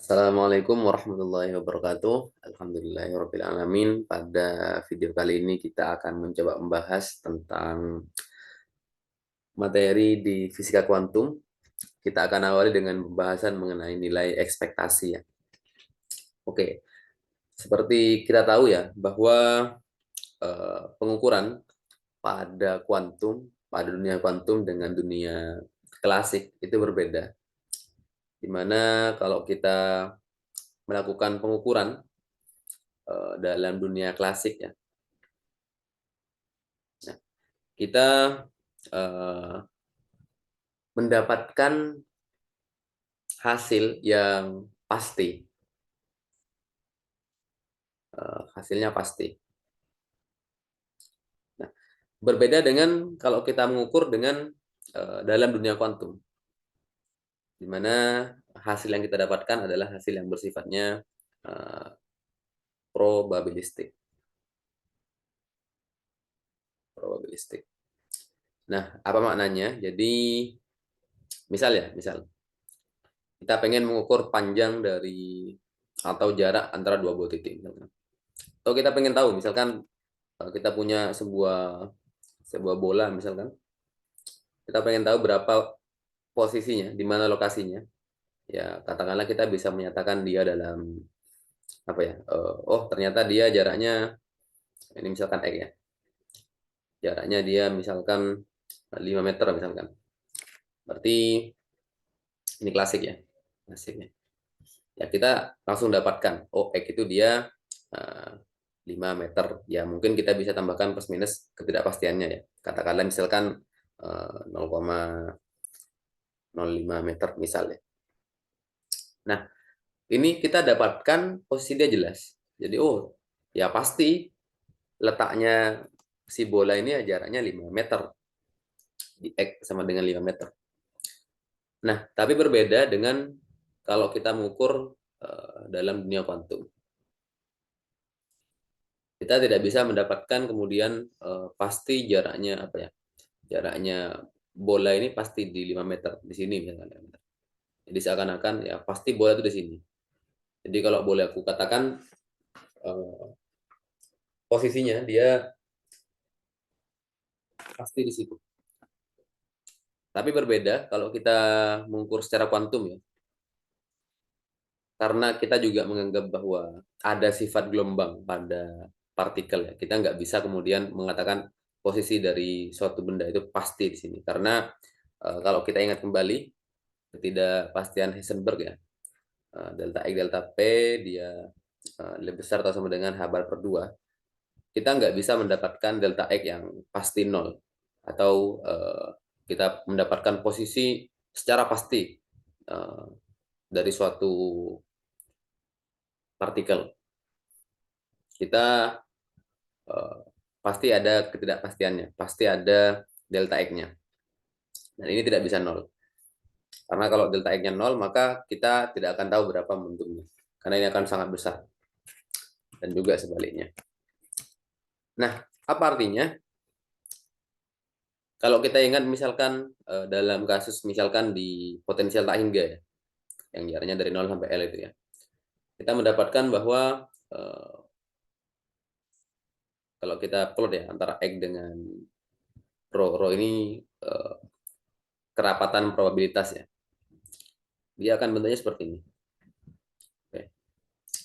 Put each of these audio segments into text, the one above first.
Assalamualaikum warahmatullahi wabarakatuh. Alhamdulillahirabbil alamin. Pada video kali ini kita akan mencoba membahas tentang materi di fisika kuantum. Kita akan awali dengan pembahasan mengenai nilai ekspektasi ya. Oke, seperti kita tahu ya bahwa pengukuran pada dunia kuantum dengan dunia klasik itu berbeda. Di mana kalau kita melakukan pengukuran dalam dunia klasik ya, nah, kita mendapatkan hasil yang pasti, hasilnya pasti. Nah, berbeda dengan kalau kita mengukur dengan dalam dunia kuantum, di mana hasil yang kita dapatkan adalah hasil yang bersifatnya uh, probabilistik. Probabilistik. Nah, apa maknanya? Jadi, misal kita pengen mengukur panjang dari atau jarak antara dua buah titik, misalkan. Atau kita pengen tahu, misalkan kita punya sebuah bola, misalkan kita pengen tahu berapa posisinya, di mana lokasinya. Ya, katakanlah kita bisa menyatakan dia dalam apa ya? Oh, ternyata dia jaraknya ini misalkan X ya. Jaraknya dia misalkan 5 meter misalkan. Berarti ini klasik ya. Klasiknya. Ya, kita langsung dapatkan oh X itu dia 5 meter. Ya, mungkin kita bisa tambahkan plus minus ketidakpastiannya ya. Katakanlah misalkan 0,05 meter misalnya. Nah, ini kita dapatkan posisi dia jelas. Jadi, oh, ya pasti letaknya si bola ini jaraknya 5 meter. Di X sama dengan 5 meter. Nah, tapi berbeda dengan kalau kita mengukur dalam dunia kuantum. Kita tidak bisa mendapatkan kemudian pasti jaraknya apa ya? Jaraknya bola ini pasti di 5 meter di sini misalnya. Jadi seakan-akan ya pasti bola itu di sini. Jadi kalau boleh aku katakan posisinya dia pasti di situ. Tapi berbeda kalau kita mengukur secara kuantum ya. Karena kita juga menganggap bahwa ada sifat gelombang pada partikel ya. Kita nggak bisa kemudian mengatakan posisi dari suatu benda itu pasti di sini. Karena kalau kita ingat kembali ketidakpastian Heisenberg ya, delta X delta P dia lebih besar atau sama dengan H bar per 2. Kita nggak bisa mendapatkan delta X yang pasti nol atau kita mendapatkan posisi secara pasti dari suatu partikel. Kita pasti ada ketidakpastiannya, pasti ada delta X-nya. Dan ini tidak bisa nol. Karena kalau delta X-nya nol, maka kita tidak akan tahu berapa momentumnya. Karena ini akan sangat besar. Dan juga sebaliknya. Nah, apa artinya? Kalau kita ingat misalkan dalam kasus misalkan di potensial tak hingga ya, yang jaraknya dari 0 sampai L itu ya. Kita mendapatkan bahwa kalau kita plot ya antara X dengan rho ini kerapatan probabilitas ya. Dia akan bentuknya seperti ini. Oke.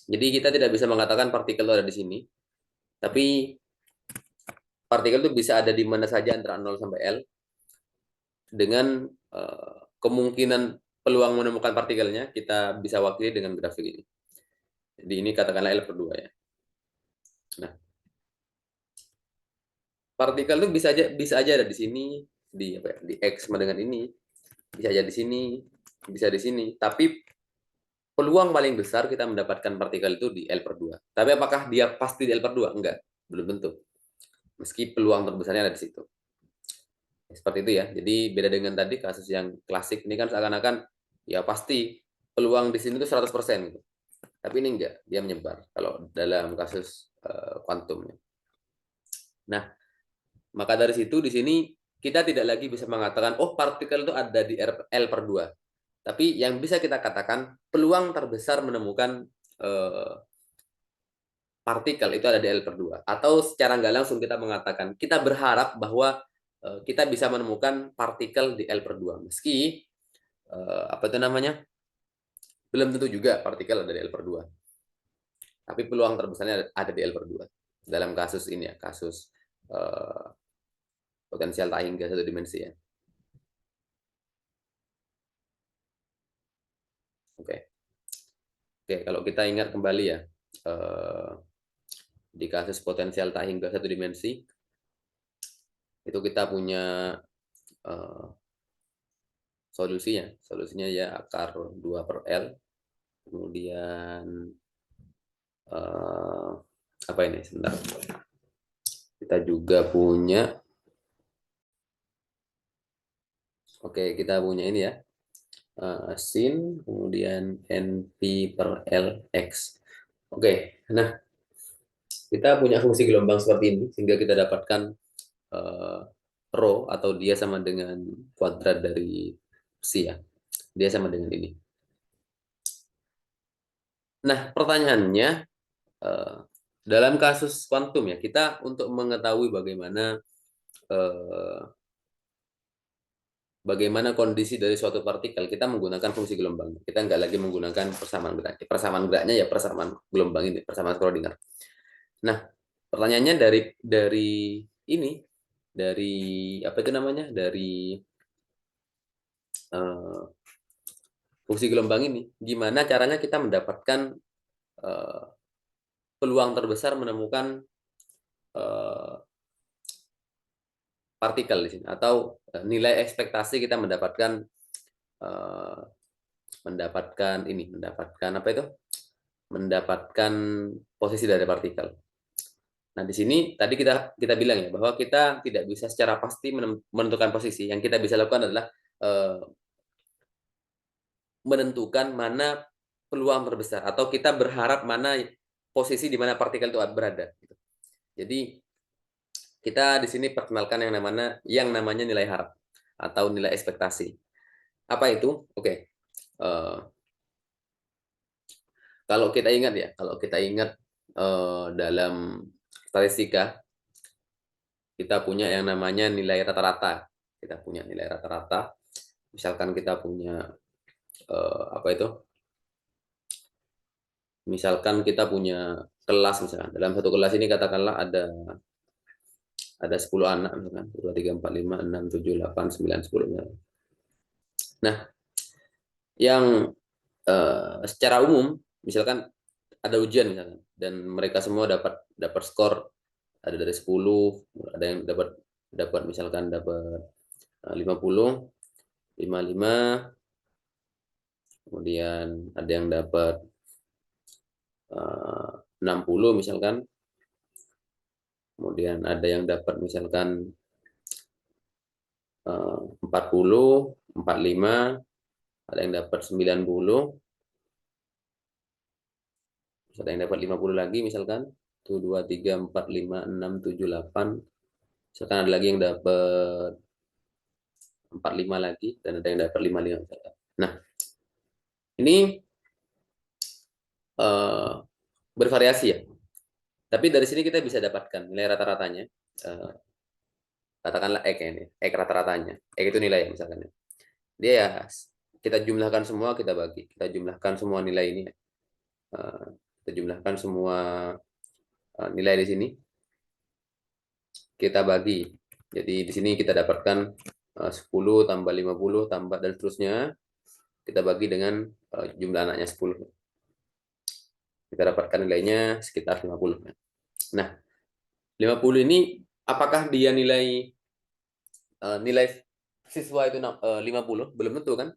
Jadi kita tidak bisa mengatakan partikel itu ada di sini, tapi partikel itu bisa ada di mana saja antara 0 sampai L dengan kemungkinan peluang menemukan partikelnya kita bisa wakili dengan grafik ini. Jadi ini katakanlah L per 2 ya. Nah, partikel itu bisa aja ada di sini, di apa ya, di X sama dengan ini, bisa aja di sini, bisa di sini, tapi peluang paling besar kita mendapatkan partikel itu di L per 2. Tapi apakah dia pasti di L per 2? Enggak, belum tentu. Meski peluang terbesarnya ada di situ. Seperti itu ya. Jadi beda dengan tadi kasus yang klasik ini kan seakan-akan ya pasti peluang di sini itu 100% gitu. Tapi ini enggak, dia menyebar kalau dalam kasus kuantumnya. Nah, maka dari situ di sini kita tidak lagi bisa mengatakan oh partikel itu ada di L per 2. Tapi yang bisa kita katakan peluang terbesar menemukan partikel itu ada di L per 2. Atau secara nggak langsung kita mengatakan, kita berharap bahwa kita bisa menemukan partikel di L per 2. Meski, apa itu namanya, belum tentu juga partikel ada di L per 2. Tapi peluang terbesarnya ada di L per 2. Dalam kasus ini ya, kasus potensial tak hingga satu dimensi ya. Oke. Oke, kalau kita ingat kembali ya, di kasus potensial tak hingga satu dimensi, itu kita punya solusinya ya akar 2 per L, kemudian apa ini, sebentar, kita juga punya, oke, kita punya ini ya, sin, kemudian NP per LX. Oke, nah kita punya fungsi gelombang seperti ini, sehingga kita dapatkan rho atau dia sama dengan kuadrat dari psi ya. Dia sama dengan ini. Nah, pertanyaannya, dalam kasus kuantum ya, kita untuk mengetahui bagaimana kondisi dari suatu partikel, kita menggunakan fungsi gelombang. Kita nggak lagi menggunakan persamaan gerak. Persamaan geraknya ya persamaan gelombang ini, persamaan Schrödinger. Nah, pertanyaannya dari ini, dari apa itu namanya, dari fungsi gelombang ini, gimana caranya kita mendapatkan peluang terbesar menemukan partikel di sini, atau nilai ekspektasi kita mendapatkan mendapatkan apa itu? Mendapatkan posisi dari partikel. Nah, di sini tadi kita bilang ya bahwa kita tidak bisa secara pasti menentukan posisi. Yang kita bisa lakukan adalah menentukan mana peluang terbesar, atau kita berharap mana posisi di mana partikel itu berada. Jadi kita di sini perkenalkan yang namanya nilai harap atau nilai ekspektasi. Apa itu? Oke. Kalau kita ingat dalam statistika, kita punya yang namanya nilai rata-rata. Kita punya nilai rata-rata. Misalkan kita punya apa itu? Misalkan kita punya kelas, misalkan dalam satu kelas ini katakanlah ada 10 anak, misalkan 2, 3, 4, 5, 6, 7, 8, 9, 10. Nah, yang secara umum, misalkan ada ujian misalkan, dan mereka semua dapat skor, ada dari 10, ada yang dapat misalkan dapat 50, 55, kemudian ada yang dapat 60 misalkan, kemudian ada yang dapat misalkan 40, 45, ada yang dapat 90, ada yang dapat 50 lagi misalkan, 1, 2, 3, 4, 5, 6, 7, 8, misalkan ada lagi yang dapat 45 lagi, dan ada yang dapat 55 misalkan. Nah, ini bervariasi ya. Tapi dari sini kita bisa dapatkan nilai rata-ratanya. Katakanlah X ini, X rata-ratanya. X itu nilai ya, misalkan. Dia ya, kita jumlahkan semua, kita bagi. Kita jumlahkan semua nilai ini. Kita jumlahkan semua nilai di sini. Kita bagi. Jadi di sini kita dapatkan 10 tambah 50 tambah dan seterusnya. Kita bagi dengan jumlah anaknya 10. Kita dapatkan nilainya sekitar 50. Nah, 50 ini apakah dia nilai siswa itu 50? Belum tentu kan?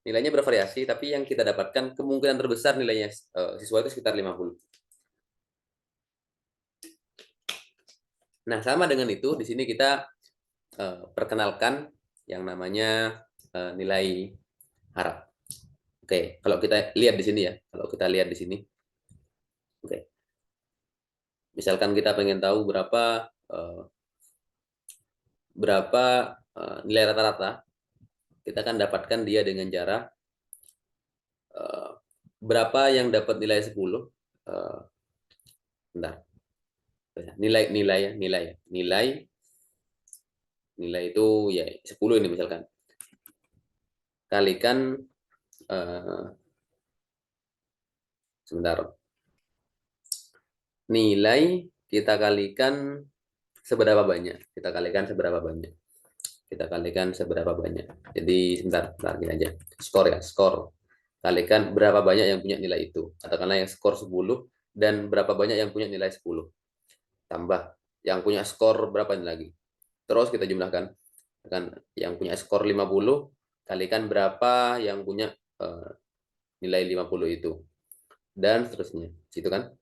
Nilainya bervariasi, tapi yang kita dapatkan kemungkinan terbesar nilainya siswa itu sekitar 50. Nah, sama dengan itu, di sini kita perkenalkan yang namanya nilai harap. Oke, kalau kita lihat di sini ya, oke. Misalkan kita pengen tahu berapa nilai rata-rata, kita akan dapatkan dia dengan cara berapa yang dapat nilai 10? Bentar. Nilai itu ya 10 ini misalkan. Kalikan sebentar. Nilai kita kalikan seberapa banyak? Kita kalikan seberapa banyak? Kita kalikan seberapa banyak? Jadi sebentar gini aja. Skor ya, skor. Kalikan berapa banyak yang punya nilai itu. Katakanlah yang skor 10 dan berapa banyak yang punya nilai 10. Tambah yang punya skor berapa ini lagi. Terus kita jumlahkan. Kan yang punya skor 50 kalikan berapa yang punya nilai 50 itu. Dan seterusnya. Gitu kan?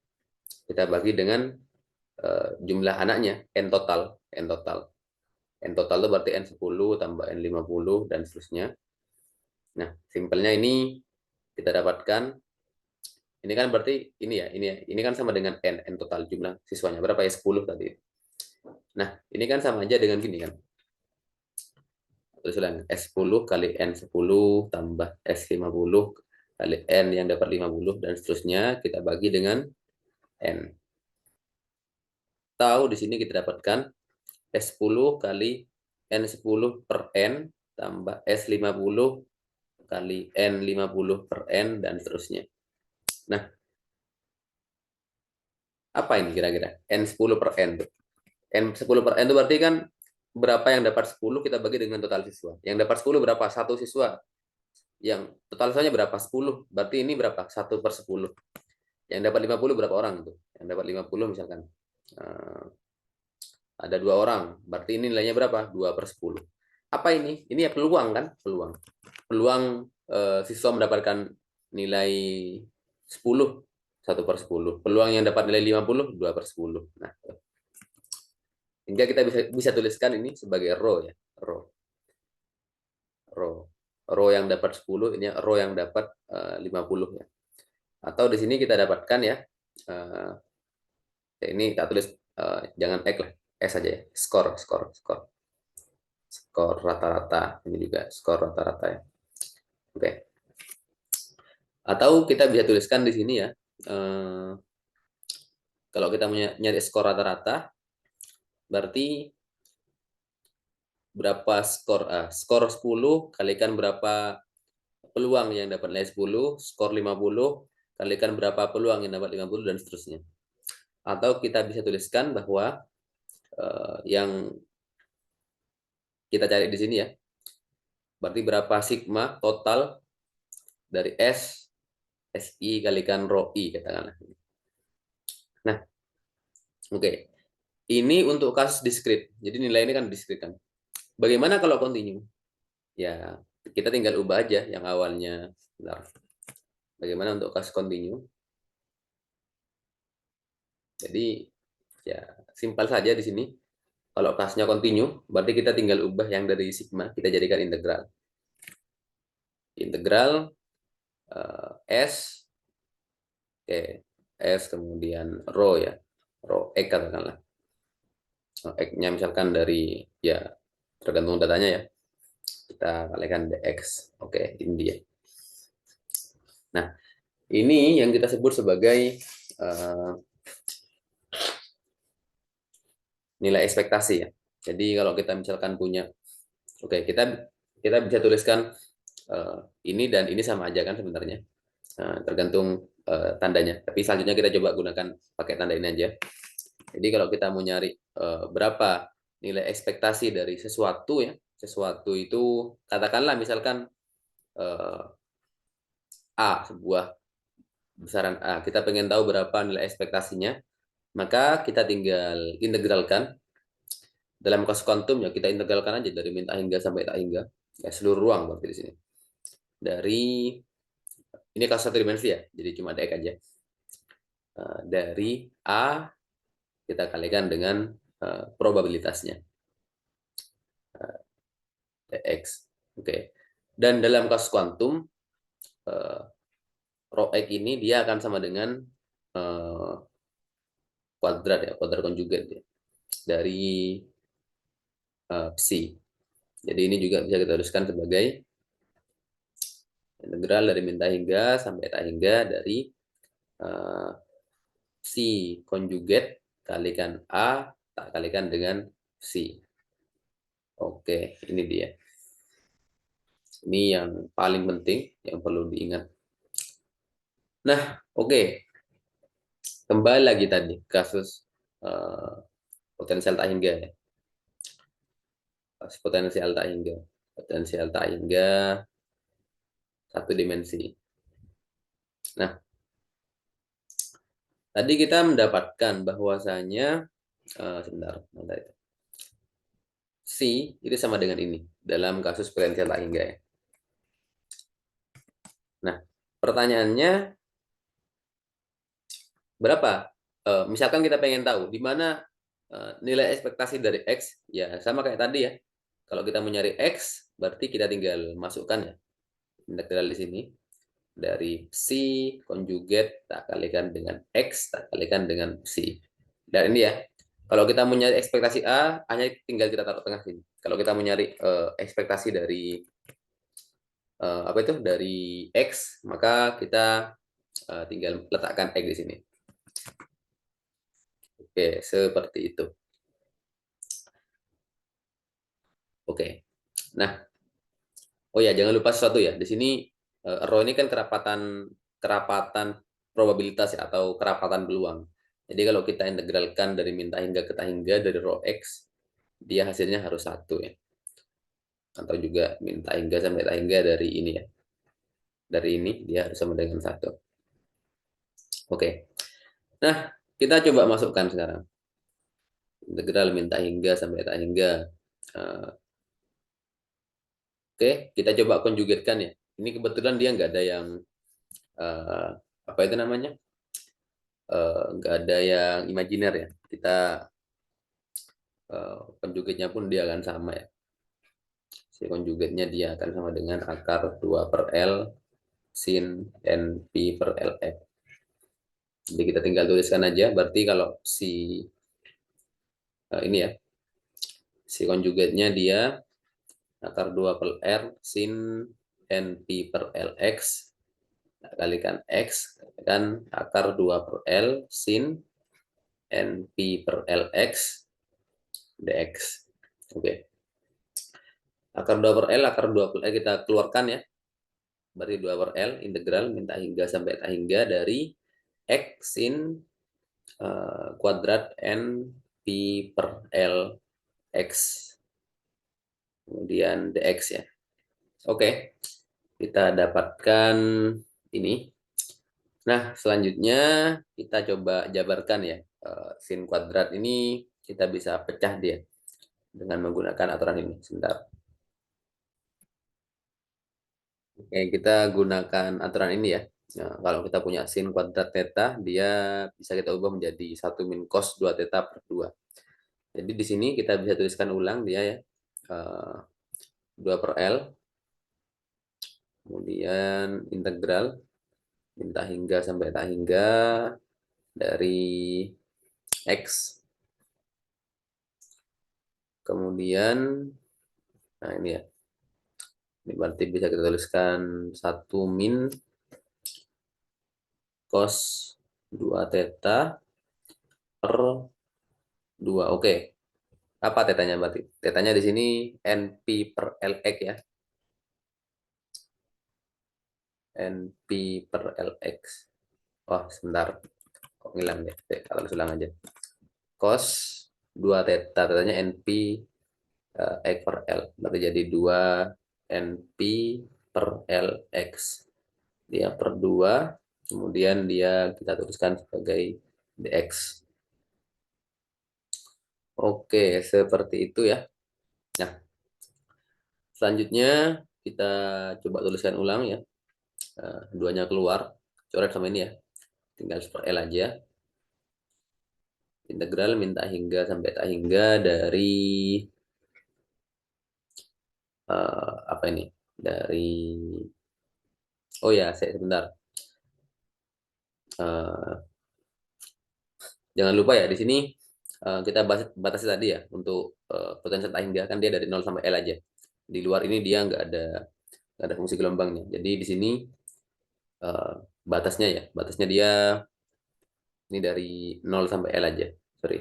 Kita bagi dengan jumlah anaknya, n total. N total itu berarti N10 tambah N50 dan seterusnya. Nah, simpelnya ini kita dapatkan, ini kan berarti ini kan sama dengan N total jumlah siswanya. Berapa ya? 10 tadi. Nah, ini kan sama aja dengan gini kan. Terus ulang, S10 kali N10 tambah S50 kali N yang dapat 50 dan seterusnya kita bagi dengan N. Tahu di sini kita dapatkan S10 kali N10 per N tambah S50 kali N50 per N dan seterusnya. Nah, apa ini kira-kira? N10 per N. N10 per N itu berarti kan berapa yang dapat 10 kita bagi dengan total siswa. Yang dapat 10 berapa? Satu siswa. Yang total siswanya berapa? 10. Berarti ini berapa? 1 per 10. Yang dapat 50 berapa orang itu? Yang dapat 50 misalkan. Ada 2 orang. Berarti ini nilainya berapa? 2 per 10. Apa ini? Ini ya peluang kan? Peluang. Peluang siswa mendapatkan nilai 10, 1 per 10. Peluang yang dapat nilai 50, 2 per 10. Nah, hingga kita bisa tuliskan ini sebagai row ya. Row yang dapat 10, ini row yang dapat 50 ya. Atau di sini kita dapatkan ya, ini tak tulis, jangan X lah, S saja ya. Skor rata-rata. Ini juga skor rata-rata ya. Oke. Atau kita bisa tuliskan di sini ya, kalau kita nyari skor rata-rata, berarti berapa skor 10 kalikan berapa peluang yang dapat nilai 10, skor 50 kalikan berapa peluang yang dapat 50 dan seterusnya. Atau kita bisa tuliskan bahwa yang kita cari di sini ya, berarti berapa sigma total dari SI kalikan rho I katakanlah. Nah, oke. Ini untuk kasus diskrit. Jadi nilai ini kan diskrit kan. Bagaimana kalau kontinu? Ya, kita tinggal ubah aja yang awalnya. Bentar. Bagaimana untuk kasus kontinu? Jadi ya simpel saja di sini. Kalau kasusnya kontinu, berarti kita tinggal ubah yang dari sigma kita jadikan integral. Integral S, oke, S kemudian rho ya, rho X katakanlah. X-nya misalkan dari ya tergantung datanya ya. Kita kalikan dx. Oke, ini dia. Nah, ini yang kita sebut sebagai nilai ekspektasi ya. Jadi kalau kita misalkan punya, oke, kita bisa tuliskan ini dan ini sama aja kan sebenarnya. Tergantung tandanya. Tapi selanjutnya kita coba gunakan pakai tanda ini aja. Jadi kalau kita mau nyari berapa nilai ekspektasi dari sesuatu ya, sesuatu itu katakanlah misalkan A, sebuah besaran A, kita pengen tahu berapa nilai ekspektasinya, maka kita tinggal integralkan. Dalam kasus kuantum ya kita integralkan aja dari min tak hingga sampai tak hingga, ya seluruh ruang berarti di sini. Dari ini kasus satu dimensi ya, jadi cuma dx aja. Dari A kita kalikan dengan probabilitasnya dx. Oke. Dan dalam kasus kuantum rho x ini dia akan sama dengan kuadrat ya, kuadrat konjugat ya, dari psi. Jadi ini juga bisa kita tuliskan sebagai Integral dari min tak hingga sampai tak hingga dari si konjugat kalikan A tak kalikan dengan si. Oke, ini dia. Ini yang paling penting yang perlu diingat. Nah, oke. Kembali lagi tadi kasus potensial tak hingga ya. Potensial tak hingga. Potensial tak hingga satu dimensi. Nah, tadi kita mendapatkan bahwasanya sebentar, itu. C itu sama dengan ini dalam kasus potensial tak hingga ya. Nah, pertanyaannya berapa? Misalkan kita pengen tahu di mana nilai ekspektasi dari X, ya sama kayak tadi ya. Kalau kita mau nyari X, berarti kita tinggal masukkan ya integral di sini. Dari C konjugat tak kalikan dengan X tak kalikan dengan C. Dan ini ya, kalau kita mau nyari ekspektasi A, hanya tinggal kita taruh tengah sini. Kalau kita mau nyari ekspektasi dari apa itu dari X, maka kita tinggal letakkan X di sini. Oke, seperti itu. Oke. Nah, oh ya, jangan lupa sesuatu ya. Di sini rho ini kan kerapatan probabilitas ya, atau kerapatan peluang. Jadi kalau kita integralkan dari min tak hingga ke tak hingga dari rho X, dia hasilnya harus satu ya. Atau juga min tak hingga sampai tak hingga dari ini ya. Dari ini dia harus sama dengan satu. Oke. Nah, kita coba masukkan sekarang. Integral min tak hingga sampai tak hingga. Oke, kita coba konjugatkan ya. Ini kebetulan dia nggak ada yang uh, apa itu namanya? Nggak ada yang imajiner ya. Kita konjugatnya pun dia akan sama ya. Si konjugatnya dia akan sama dengan akar 2 per L sin NP per LF. Jadi kita tinggal tuliskan aja. Berarti kalau si ini ya, si konjugatnya dia akar 2 per R sin NP per LX kalikan X kan akar 2 per L sin NP per LX dx. Oke. Akar 2 per L, akar 2 per L kita keluarkan ya. Berarti 2 per L integral minta hingga sampai tak hingga dari X sin kuadrat N P per L X. Kemudian dx ya. Oke. Kita dapatkan ini. Nah, selanjutnya kita coba jabarkan ya. Sin kuadrat ini kita bisa pecah dia dengan menggunakan aturan ini. Sebentar. Oke, kita gunakan aturan ini ya. Nah, kalau kita punya sin kuadrat theta, dia bisa kita ubah menjadi 1 min cos 2 theta per 2. Jadi di sini kita bisa tuliskan ulang dia ya. 2 per L. Kemudian integral minta hingga sampai tak hingga dari X. Kemudian, nah ini ya. Ini berarti bisa kita tuliskan 1 min cos 2 theta per 2. Oke. Apa tetanya berarti? Tetanya di sini NP per LX ya. NP per LX. Oh, sebentar. Kok ngilang ya? Kita tulis ulang aja. Cos 2 theta. Tetanya NP X per L. Berarti jadi 2 NP per LX. Dia per 2. Kemudian dia kita tuliskan sebagai DX. Oke, seperti itu ya. Nah, selanjutnya kita coba tuliskan ulang ya. Duanya keluar. Coret sama ini ya. Tinggal super L aja. Integral minta hingga sampai tak hingga dari apa ini? Dari oh ya, saya sebentar. Jangan lupa ya di sini kita batasi tadi ya untuk potensi tak hingga kan dia dari 0 sampai L aja. Di luar ini dia nggak ada nggak ada fungsi gelombangnya. Jadi di sini batasnya ya, batasnya dia ini dari 0 sampai L aja. Sorry,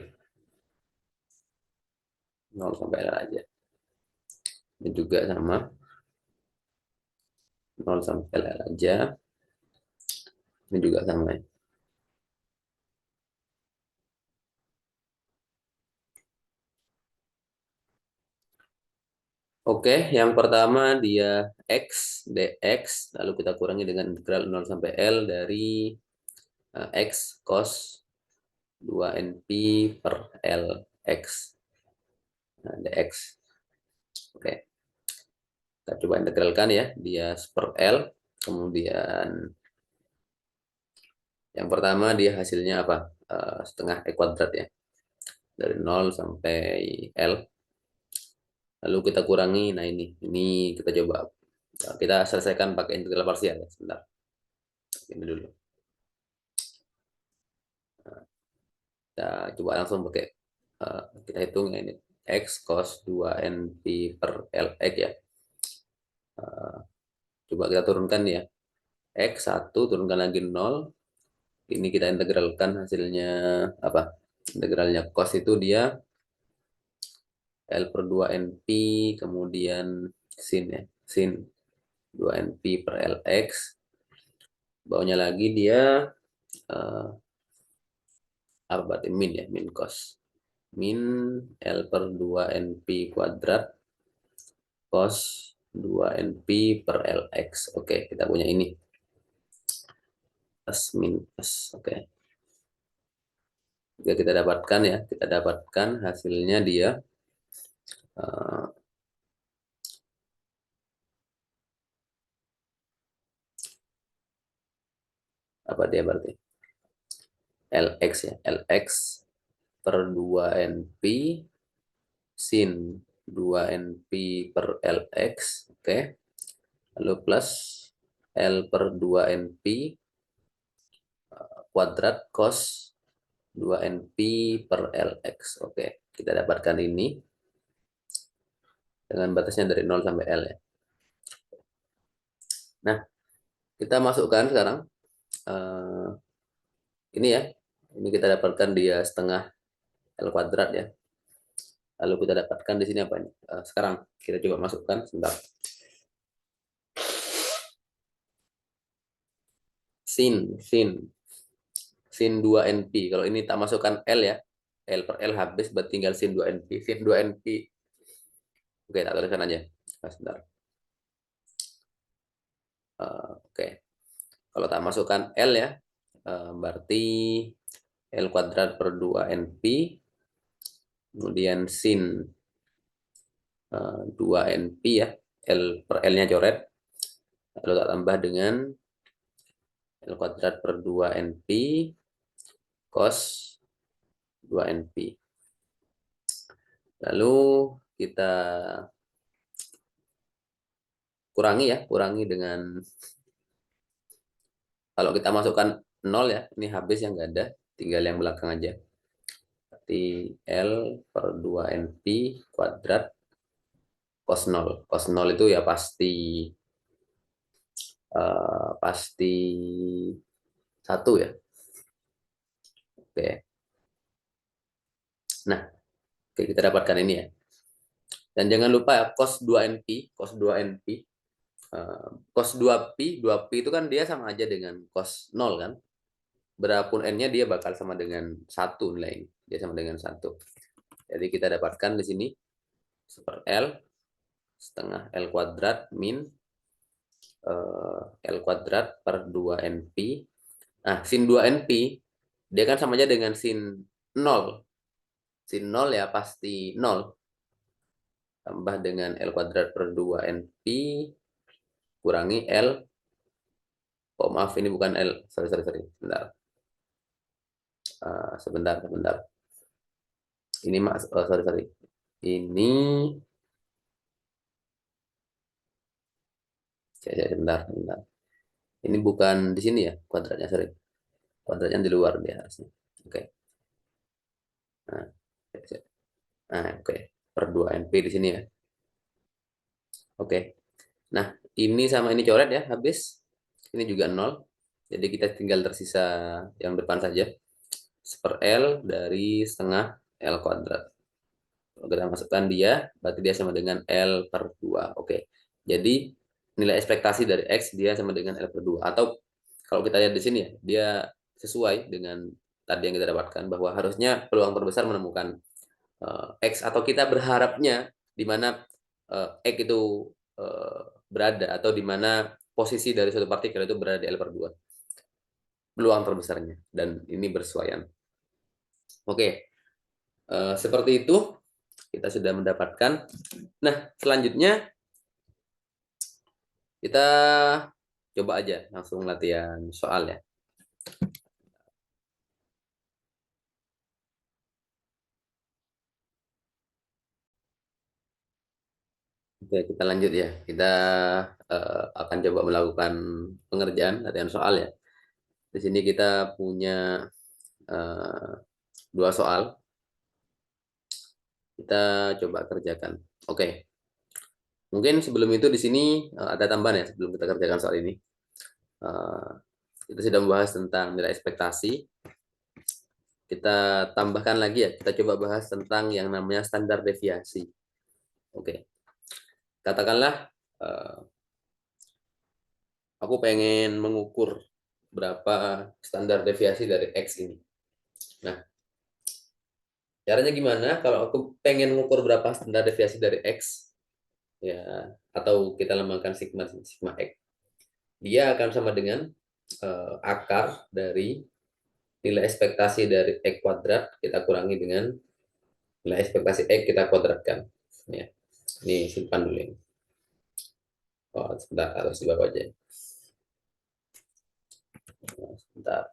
0 sampai L aja. Ini juga sama, 0 sampai L aja. Ini juga sama ya. Oke, yang pertama dia X, dx, lalu kita kurangi dengan integral 0 sampai L dari X cos 2np per Lx. Nah, dx. Oke, kita coba integralkan ya, dia per L. Kemudian yang pertama dia hasilnya apa? Setengah E kuadrat ya, dari 0 sampai L. Lalu kita kurangi, nah ini kita coba. Kita selesaikan pakai integral parsial ya, sebentar. Ini dulu. Kita coba langsung pakai, kita hitung ya ini. X cos 2np per Lx ya. Coba kita turunkan ya. X1 turunkan lagi 0. Ini kita integralkan hasilnya apa? Integralnya cos itu dia L per 2np, kemudian sin ya. Sin 2np per Lx. Bawahnya lagi dia uh, apa berarti min ya, min cos. Min L per 2np kuadrat cos 2np per Lx. Oke, kita punya ini. Plus min plus. Oke. Jika kita dapatkan ya, kita dapatkan hasilnya dia uh, apa dia berarti? Lx ya, Lx per 2np sin 2np per Lx. Oke. Lalu plus L per 2np kuadrat cos 2np per Lx. Oke, kita dapatkan ini dengan batasnya dari 0 sampai L ya. Nah, kita masukkan sekarang ini ya. Ini kita dapatkan dia setengah L kuadrat ya. Lalu kita dapatkan di sini apa ini? Sekarang kita coba masukkan sebentar. Sin 2np. Kalau ini tak masukkan L ya. L per L habis, berarti tinggal sin 2np. Sin 2np. Oke, tak tuliskan aja. Sebentar. Oke. Kalau tak masukkan L ya, berarti L kuadrat per 2np. Kemudian sin 2np ya. L per L-nya coret. Lalu tak tambah dengan L kuadrat per 2np cos 2np. Lalu kita kurangi ya, kurangi dengan, kalau kita masukkan 0 ya, ini habis yang nggak ada, tinggal yang belakang aja. Berarti L per 2np kuadrat cos 0. Cos 0 itu ya pasti 1 ya. Oke. Nah, oke, kita dapatkan ini ya. Dan jangan lupa ya, cos 2np, cos 2np, cos 2pi, 2pi itu kan dia sama aja dengan cos 0 kan. Berapapun n-nya dia bakal sama dengan 1 nilai. Dia sama dengan 1. Jadi kita dapatkan di sini super L setengah L kuadrat min L kuadrat per 2np. Nah, sin 2np dia kan sama aja dengan sin 0. Sin 0 ya pasti 0. Tambah dengan L kuadrat per 2np kurangi L. Oh maaf, ini bukan L. Sorry. Sebentar. Sebentar. Ini mas, sorry. Ini sebentar. Ini bukan di sini ya kuadratnya, sorry. Kuadratnya di luar dia harusnya. Oke. Nah, oke. Per 2np di sini ya. Oke. Nah, Ini sama ini coret ya, habis. Ini juga 0. Jadi kita tinggal tersisa yang depan saja. 1/L dari setengah L kuadrat. Kalau kita masukkan dia, berarti dia sama dengan L/2. Oke. Jadi nilai ekspektasi dari X dia sama dengan L/2. Atau kalau kita lihat di sini ya, dia sesuai dengan tadi yang kita dapatkan bahwa harusnya peluang terbesar menemukan X, atau kita berharapnya di mana X itu berada, atau di mana posisi dari suatu partikel itu berada di L/2. Peluang terbesarnya. Dan ini bersuaian. Oke. Seperti itu kita sudah mendapatkan. Nah, selanjutnya kita coba aja langsung latihan soal ya. Oke, kita lanjut ya. Kita akan coba melakukan pengerjaan latihan soal ya. Di sini kita punya uh, 2 soal. Kita coba kerjakan. Oke. Mungkin sebelum itu di sini ada tambahan ya sebelum kita kerjakan soal ini. Uh, kita sudah membahas tentang nilai ekspektasi. Kita tambahkan lagi ya. Kita coba bahas tentang yang namanya standar deviasi. Oke. Katakanlah aku pengen mengukur berapa standar deviasi dari X ini. Nah, caranya gimana? Kalau aku pengen mengukur berapa standar deviasi dari X, ya, atau kita lambangkan sigma sigma X, dia akan sama dengan akar dari nilai ekspektasi dari X kuadrat kita kurangi dengan nilai ekspektasi X kita kuadratkan. Ya, ini simpan dulu ini. Oh, sebentar, harus di bawah aja. Oh, sebentar.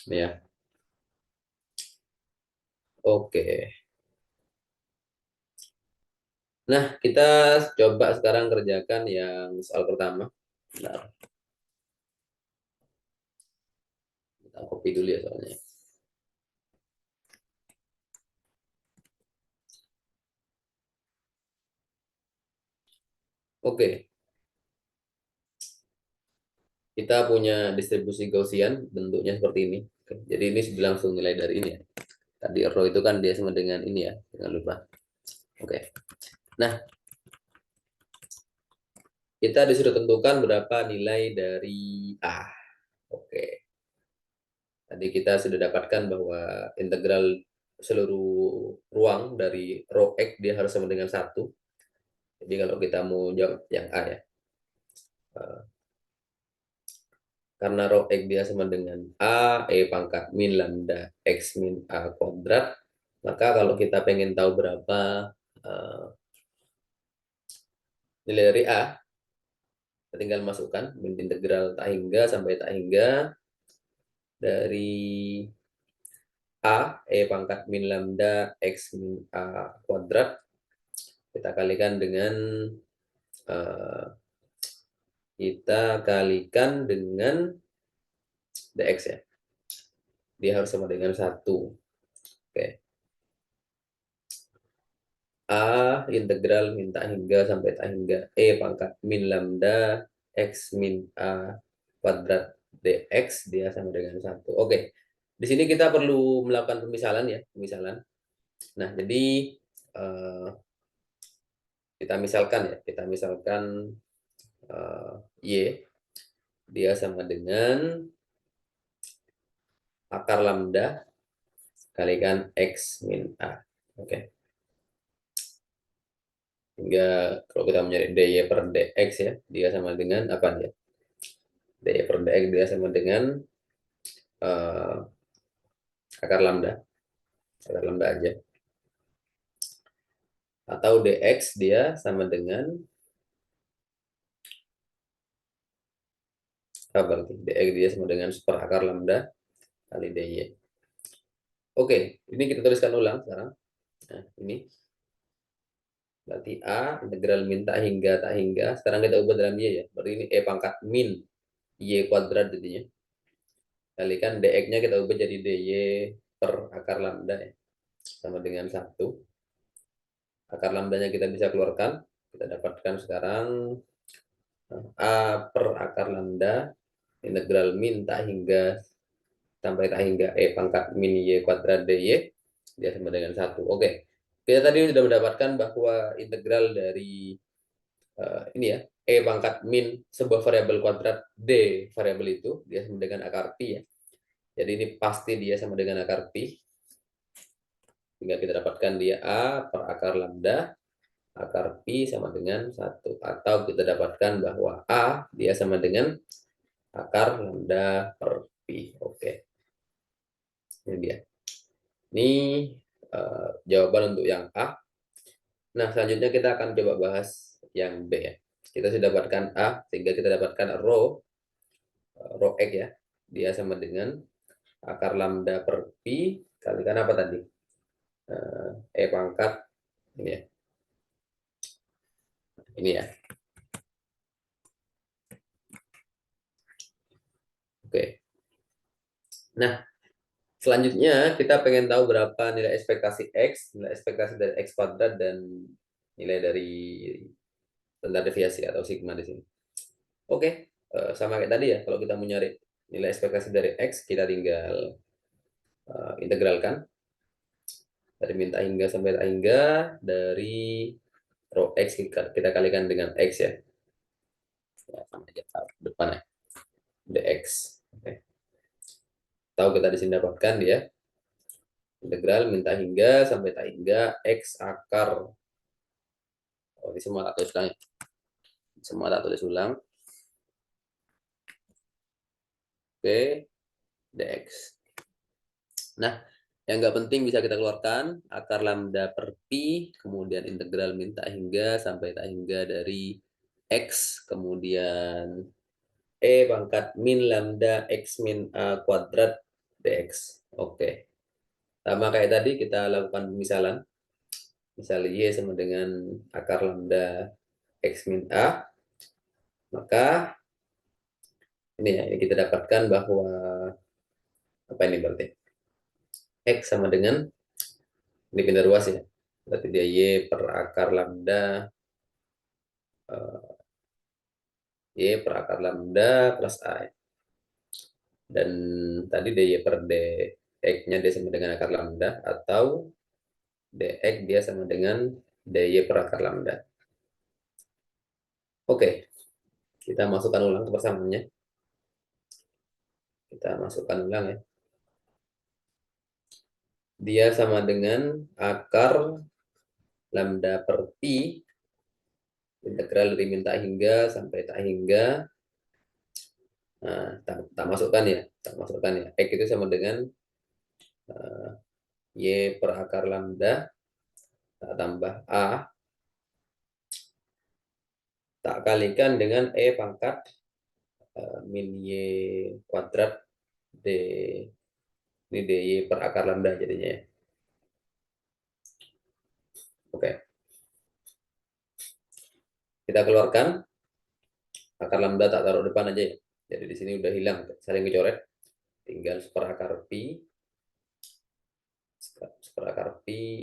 Ya. Oke. Nah, kita coba sekarang kerjakan yang soal pertama. Bentar, kita copy dulu ya soalnya. Oke, kita punya distribusi Gaussian, bentuknya seperti ini. Oke, jadi ini langsung nilai dari ini ya. Tadi rho itu kan dia sama dengan ini ya, jangan lupa. Oke, nah kita disuruh tentukan berapa nilai dari A. Oke, tadi kita sudah dapatkan bahwa integral seluruh ruang dari rho X dia harus sama dengan 1. Jadi kalau kita mau jawab yang A ya, karena rho X dia sama dengan A, E pangkat min lambda X min A kuadrat, maka kalau kita pengen tahu berapa uh, nilai dari A, kita tinggal masukkan min integral tak hingga sampai tak hingga dari A, E pangkat min lambda X min A kuadrat, kita kalikan dengan uh, dx ya. Dia harus sama dengan 1. Oke. A integral minta hingga sampai tak hingga E pangkat min lambda X min A kuadrat dx dia sama dengan 1. Oke. Di sini kita perlu melakukan pemisalan ya, pemisalan. Nah, jadi kita misalkan ya, kita misalkan Y dia sama dengan akar lambda kalikan X min A. Oke. Hingga kalau kita mencari dy per dx ya, dia sama dengan apa dia? Dy per dx dia sama dengan uh, akar lambda aja. Atau dx dia sama dengan apa berarti? Dx dia sama dengan super akar lambda kali dy. Oke, ini kita tuliskan ulang sekarang. Nah, ini berarti A integral min tak hingga tak hingga. Sekarang kita ubah dalam y ya. Berarti ini E pangkat min y kuadrat jadinya. Kalikan dx-nya kita ubah jadi dy per akar lambda ya. Sama dengan 1. Akar lambdanya kita bisa keluarkan. Kita dapatkan sekarang A per akar lambda integral min tak hingga sampai tak hingga E pangkat min Y kuadrat dy dia sama dengan 1. Oke. Kita tadi sudah mendapatkan bahwa integral dari ini ya, E pangkat min sebuah variabel kuadrat D variabel itu dia sama dengan akar pi ya. Jadi ini pasti dia sama dengan akar pi. Sehingga kita dapatkan dia A per akar lambda akar pi sama dengan 1. Atau kita dapatkan bahwa A dia sama dengan akar lambda per pi. Oke. Ini dia. Ini jawaban untuk yang A. Nah, selanjutnya kita akan coba bahas yang B ya. Kita sudah dapatkan A, sehingga kita dapatkan rho X ya. Dia sama dengan akar lambda per pi kalikan apa tadi? E pangkat ini ya. Ini ya. Oke. Nah, selanjutnya kita pengen tahu berapa nilai ekspektasi X, nilai ekspektasi dari X kuadrat, dan nilai dari standar deviasi atau sigma di sini. Oke, sama kayak tadi ya. Kalau kita mau nyari nilai ekspektasi dari X, kita tinggal integralkan. Dari min tak hingga sampai tak hingga, dari rho X kita kalikan dengan X ya. Ya, sama aja depannya. Dx. Oke. Tahu kita di sini dapatkan dia integral min tak hingga sampai tak hingga X akar. Oh, ini semua tak tulis ulang ya. Semua tak tulis ulang. Oke, dx. Nah, yang nggak penting bisa kita keluarkan akar lambda per pi, kemudian integral min tak hingga sampai tak hingga dari X, kemudian E pangkat min lambda X min A kuadrat dx. Oke. Sama kayak tadi kita lakukan pemisalan. Misal Y sama dengan akar lambda X min A. Maka ini ya, ini kita dapatkan bahwa apa ini berarti? X sama dengan, ini pindah ruas ya. Berarti dia Y per akar lambda Y per akar lambda plus A. Dan tadi dy per dx-nya dia sama dengan akar lambda, atau dx dia sama dengan dy per akar lambda. Oke, kita masukkan ulang ke persamaannya. Kita masukkan ulang ya. Dia sama dengan akar lambda per pi integral dari min tak hingga sampai tak hingga. Nah, tak masukkan ya, X itu sama dengan Y per akar lambda tak tambah A tak kalikan dengan E pangkat min Y kuadrat D, ini dy per akar lambda jadinya ya. Oke. Kita keluarkan akar lambda, tak taruh depan aja ya. Jadi di sini udah hilang, saling kecoret. Tinggal seperakar pi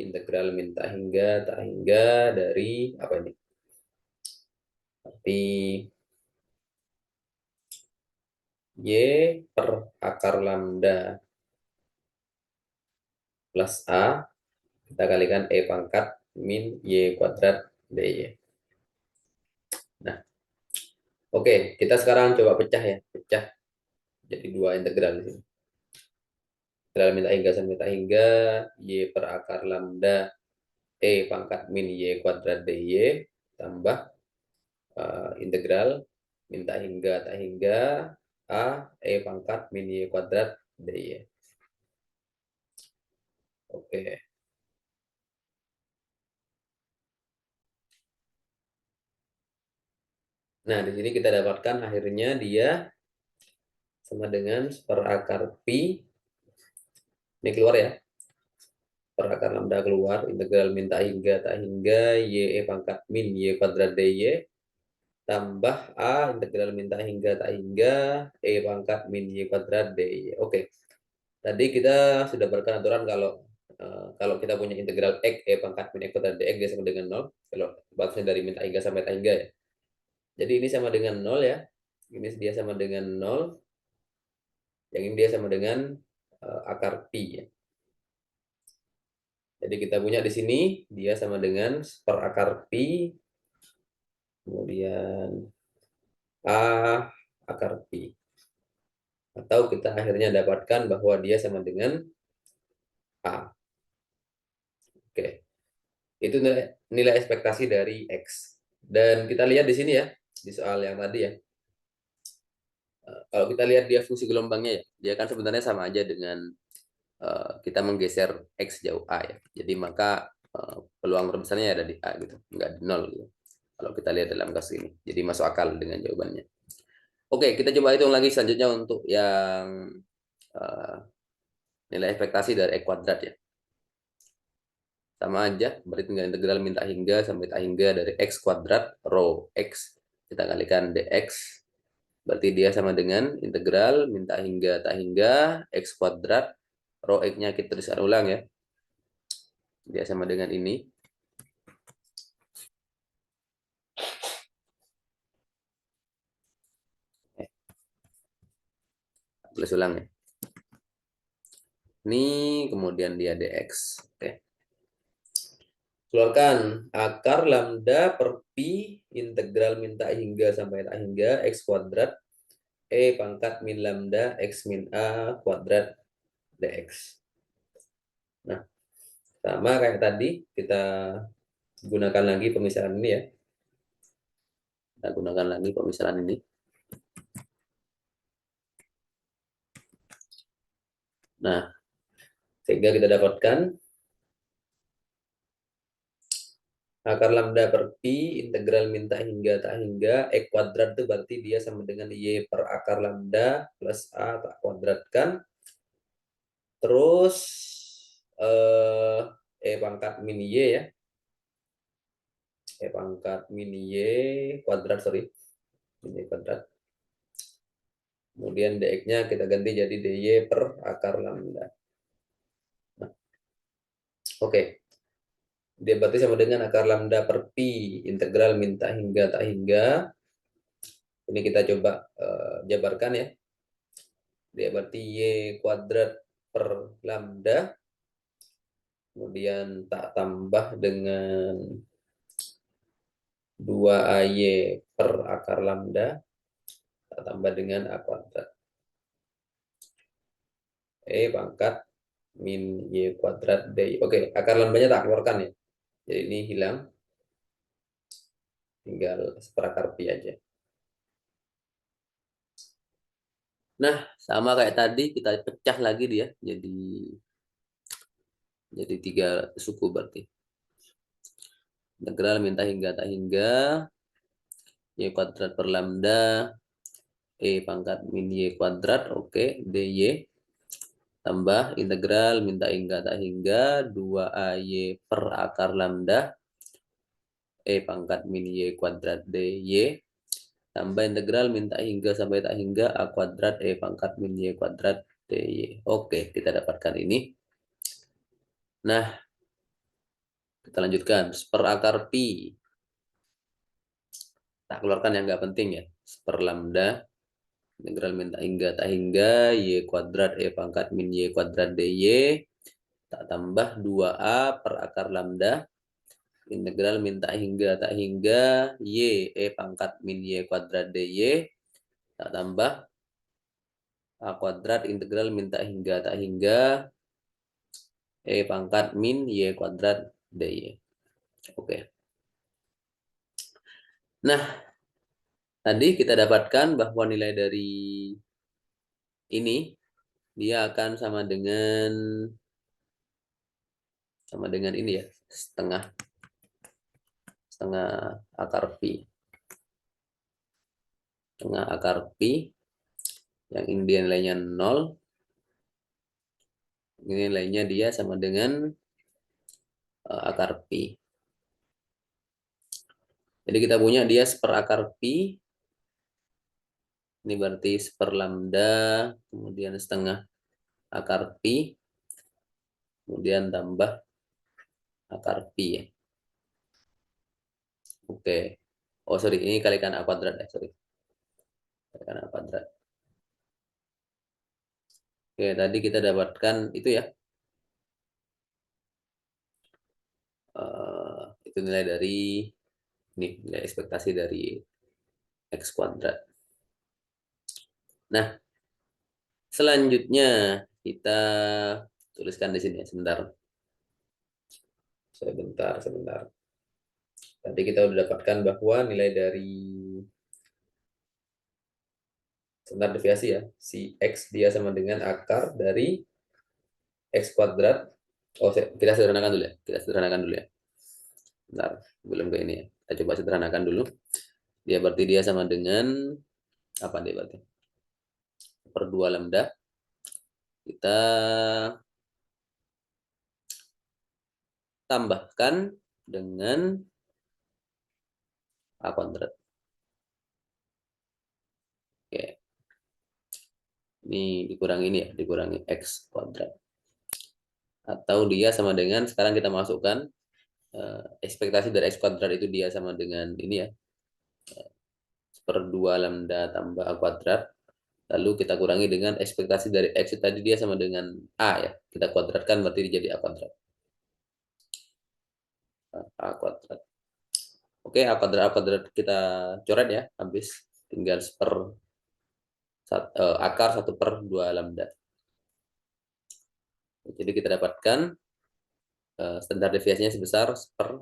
integral min tak hingga dari apa ini? Arti Y per akar lambda plus A kita kalikan E pangkat min Y kuadrat dy. Nah, oke, kita sekarang coba pecah ya, pecah jadi dua integral di sini. Integral min tak hingga sampai tak hingga Y per akar lambda E pangkat min Y kuadrat dy tambah integral min tak hingga A E pangkat min Y kuadrat dy. Oke. Nah, di sini kita dapatkan akhirnya dia sama dengan seperakar pi. Ini keluar ya. Per akar lambda keluar, integral min tak hingga Y E pangkat min Y kuadrat dy tambah A integral min tak hingga E pangkat min Y kuadrat dy. Oke. Tadi kita sudah berikan aturan kalau kalau kita punya integral x e pangkat min x kuadrat dx dia sama dengan 0. Kalau batasnya dari min tak hingga sampai tak hingga ya. Jadi ini sama dengan 0 ya. Ini dia sama dengan 0. Yang ini dia sama dengan akar pi ya. Jadi kita punya di sini dia sama dengan per akar pi, kemudian a akar pi. Atau kita akhirnya dapatkan bahwa dia sama dengan a. Oke, itu nilai ekspektasi dari x. Dan kita lihat di sini ya, di soal yang tadi ya. Kalau kita lihat dia fungsi gelombangnya ya, dia kan sebenarnya sama aja dengan kita menggeser x jauh a ya. Jadi maka peluang terbesarnya ada di a gitu, nggak di 0 gitu. Kalau kita lihat dalam kasus ini, jadi masuk akal dengan jawabannya. Oke, kita coba hitung lagi selanjutnya untuk yang uh, nilai ekspektasi dari x kuadrat ya. Sama aja, berarti tinggal integral minta hingga sampai tak hingga dari x kuadrat rho x kita kalikan dx. Berarti dia sama dengan integral minta hingga tak hingga x kuadrat rho x-nya kita tuliskan ulang ya. Dia sama dengan ini. Tulis ulang ya. Ini kemudian dia dx. Oke. Keluarkan akar lambda per pi integral min tak hingga sampai tak hingga x kuadrat e pangkat min lambda x min a kuadrat dx. Nah, sama kayak tadi, kita gunakan lagi pemisahan ini ya. Kita gunakan lagi pemisahan ini. Nah, sehingga kita dapatkan akar lambda per pi integral min tak hingga tak hingga x kuadrat itu berarti dia sama dengan y per akar lambda plus a tak kuadratkan. Terus pangkat min y ya. Pangkat min y kuadrat, sorry. Min y kuadrat. Kemudian dx-nya kita ganti jadi dy per akar lambda. Nah, oke. Dia berarti sama dengan akar lambda per pi integral min tak hingga tak hingga. Ini kita coba jabarkan ya. Dia berarti y kuadrat per lambda. Kemudian tak tambah dengan 2ay per akar lambda. Tak tambah dengan a kuadrat. Pangkat min y kuadrat dy. Oke, akar lambdanya tak keluarkan ya. Jadi ini hilang. Tinggal seperakar pi aja. Nah, sama kayak tadi kita pecah lagi dia jadi 3 suku berarti. Integral minta hingga tak hingga y kuadrat per lambda pangkat min y kuadrat, oke, dy tambah integral minta hingga tak hingga 2ay per akar lambda pangkat min y kuadrat dy tambah integral minta hingga sampai tak hingga a kuadrat pangkat min y kuadrat dy. Oke, kita dapatkan ini. Nah, kita lanjutkan. Seperakar pi. Tak keluarkan yang nggak penting ya. Seper lambda. Integral min tak hingga tak hingga. Y kuadrat pangkat min y kuadrat dy. Tak tambah 2a per akar lambda. Integral min tak hingga tak hingga. Y pangkat min y kuadrat dy. Tak tambah a kuadrat integral min tak hingga tak hingga. Pangkat min y kuadrat dy. Oke. Nah, tadi kita dapatkan bahwa nilai dari ini dia akan sama dengan ini ya, setengah akar pi. Setengah akar pi yang ini dia nilainya 0. Ini nilainya dia sama dengan akar pi. Jadi kita punya dia seperakar pi. Ini berarti seper lambda, kemudian setengah akar pi. kemudian tambah akar pi ya. Oke. Oh sorry, ini kalikan a kuadrat ya, sorry. Kalikan a kuadrat. Oke, tadi kita dapatkan itu ya. Itu nilai dari ini, nilai ekspektasi dari x kuadrat. Nah, selanjutnya kita tuliskan di sini ya, sebentar. Sebentar. Tadi kita sudah dapatkan bahwa nilai dari standar deviasi ya, si x dia sama dengan akar dari x kuadrat. Oh, kita sederhanakan dulu ya. Kita sederhanakan dulu ya. Bentar, belum ke ini ya. Kita coba sederhanakan dulu. Dia berarti dia sama dengan apa dia berarti? Per 2 lambda. Kita tambahkan dengan a kuadrat. Oke. Ini dikurangi ini ya, dikurangi x kuadrat. Atau dia sama dengan, sekarang kita masukkan ekspektasi dari x kuadrat itu dia sama dengan ini ya, per 2 lambda tambah a kuadrat. Lalu kita kurangi dengan ekspektasi dari x tadi dia sama dengan a ya. Kita kuadratkan berarti jadi a kuadrat. A kuadrat. Oke, a kuadrat kita coret ya, habis tinggal akar 1 per 2 lambda. Jadi kita dapatkan standar deviasinya sebesar per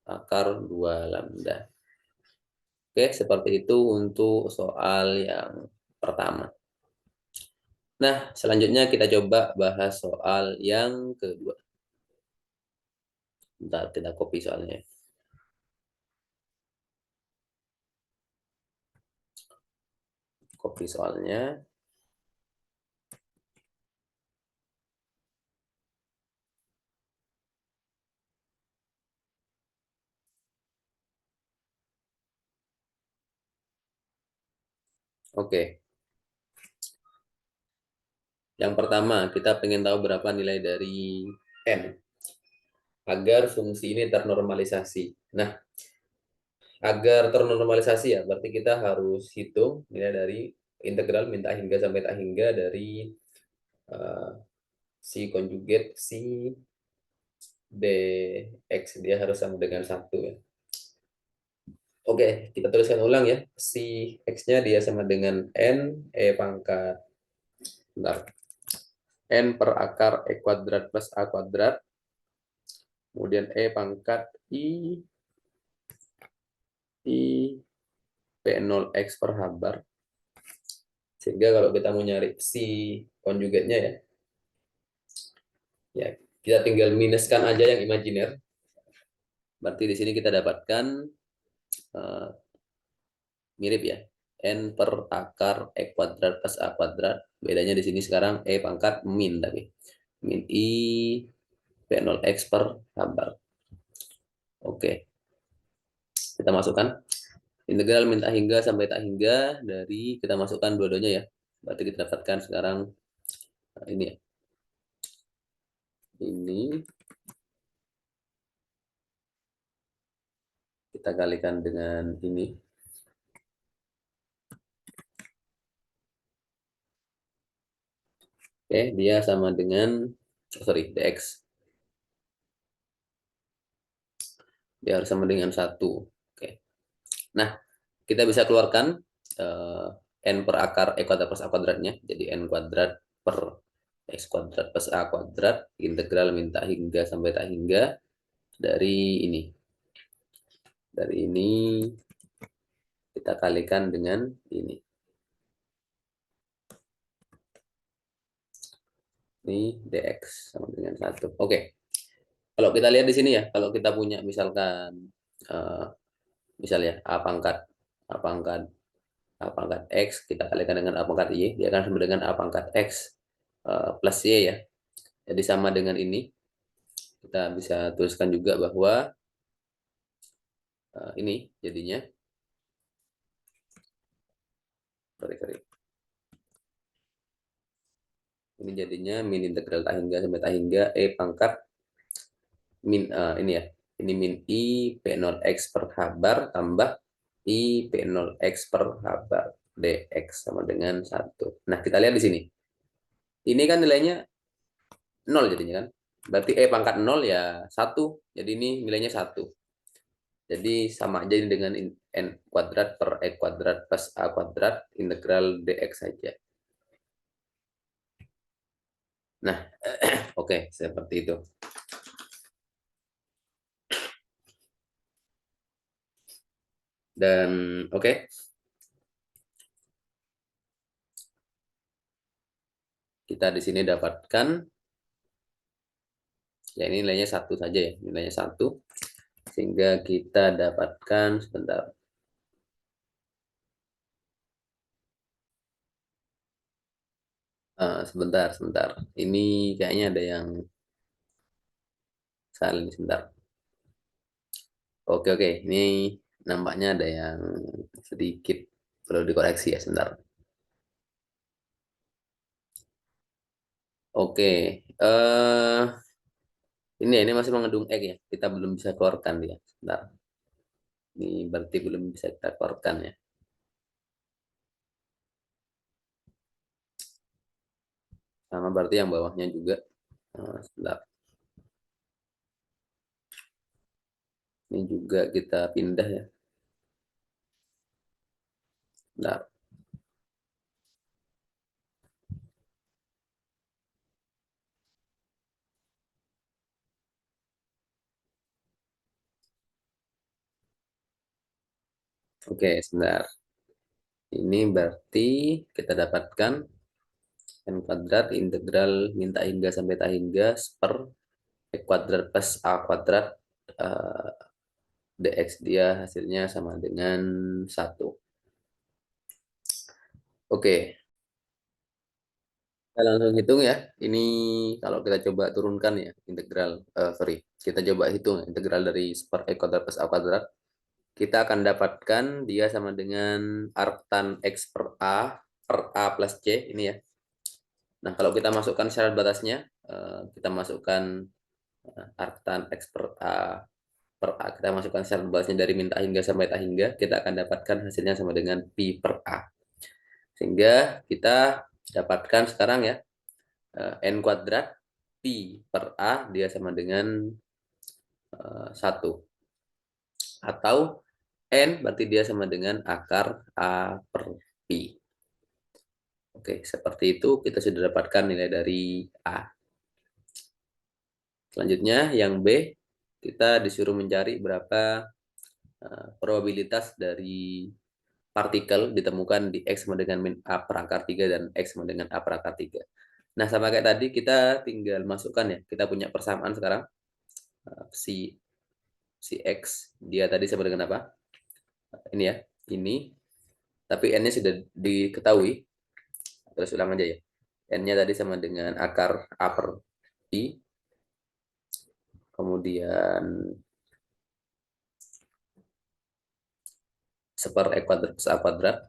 akar 2 lambda. Oke, seperti itu untuk soal yang pertama. Nah, selanjutnya kita coba bahas soal yang kedua. Bentar, kita copy soalnya. Copy soalnya. Oke. Yang pertama, kita pengen tahu berapa nilai dari n agar fungsi ini ternormalisasi. Nah, agar ternormalisasi ya, berarti kita harus hitung nilai dari integral min tak hingga sampai tak hingga dari si konjugat si dx dia harus sama dengan 1 ya. Oke, kita tuliskan ulang ya. Si x-nya dia sama dengan n e pangkat bentar, n per akar e kuadrat plus a kuadrat, kemudian e pangkat i p0x per habar. Sehingga kalau kita mau nyari si konjugatnya ya kita tinggal minuskan aja yang imajiner. Berarti di sini kita dapatkan mirip ya, n per akar e kuadrat plus a kuadrat. Bedanya di sini sekarang e pangkat min, tapi min i p0x per habar. Oke, kita masukkan integral min tak hingga sampai tak hingga dari, kita masukkan dua-duanya ya. Berarti kita dapatkan sekarang ini ya. Ini kita kalikan dengan ini. Oke, dia sama dengan dx. Dia harus sama dengan 1. Oke. Nah, kita bisa keluarkan n per akar e kuadrat plus a kuadratnya. Jadi n kuadrat per x kuadrat plus a kuadrat integral min tak hingga sampai tak hingga dari ini. Dari ini kita kalikan dengan ini. Ini dx sama dengan 1. Oke. Kalau kita lihat di sini ya, kalau kita punya misalkan misalnya a pangkat x kita kalikan dengan a pangkat y, dia akan sama dengan a pangkat x plus y ya. Jadi sama dengan ini. Kita bisa tuliskan juga bahwa ini jadinya sorry. Ini jadinya min integral tak hingga sampai tak hingga E pangkat min ini ya. Ini min I P0 X per H bar tambah I P0 X per H bar dx sama dengan 1. Nah, kita lihat di sini. Ini kan nilainya 0 jadinya kan. Berarti E pangkat 0 ya 1. Jadi ini nilainya 1. Jadi sama aja ini dengan n kuadrat per E kuadrat plus A kuadrat integral dx saja. Nah, oke, seperti itu. Dan oke, kita di sini dapatkan ya ini nilainya 1 saja ya, nilainya 1. Sehingga kita dapatkan sebentar. Sebentar. Ini kayaknya ada yang salah nih, sebentar. Oke. Ini nampaknya ada yang sedikit perlu dikoreksi ya, sebentar. Oke. Ini masih mengandung X ya. Kita belum bisa keluarkan dia. Sebentar. Ini berarti belum bisa kita keluarkan ya. Sama berarti yang bawahnya juga. Sebentar. Ini juga kita pindah ya. Sebentar. Oke, sebentar. Ini berarti kita dapatkan n kuadrat integral minta hingga sampai tak hingga per e kuadrat plus a kuadrat eh, dx dia hasilnya sama dengan 1. Oke, kita langsung hitung ya. Ini kalau kita coba turunkan ya integral, sorry, kita coba hitung integral dari per e kuadrat plus a kuadrat. Kita akan dapatkan dia sama dengan arctan x per a plus c ini ya. Nah, kalau kita masukkan syarat batasnya, kita masukkan arctan x per A, kita masukkan syarat batasnya dari min tak hingga sampai tak hingga, kita akan dapatkan hasilnya sama dengan pi per A. Sehingga kita dapatkan sekarang ya, n kuadrat pi per A dia sama dengan 1. Atau n berarti dia sama dengan akar A per pi. Oke, seperti itu kita sudah dapatkan nilai dari A. Selanjutnya yang B, kita disuruh mencari berapa probabilitas dari partikel ditemukan di X sama dengan min A per akar 3 dan X sama dengan A per akar 3. Nah, sama kayak tadi kita tinggal masukkan ya. Kita punya persamaan sekarang. Si X, dia tadi sama dengan apa? Ini ya, ini. Tapi N-nya sudah diketahui. Terus ulang aja ya. N-nya tadi sama dengan akar A per I. Kemudian seper E kuadrat plus A kuadrat.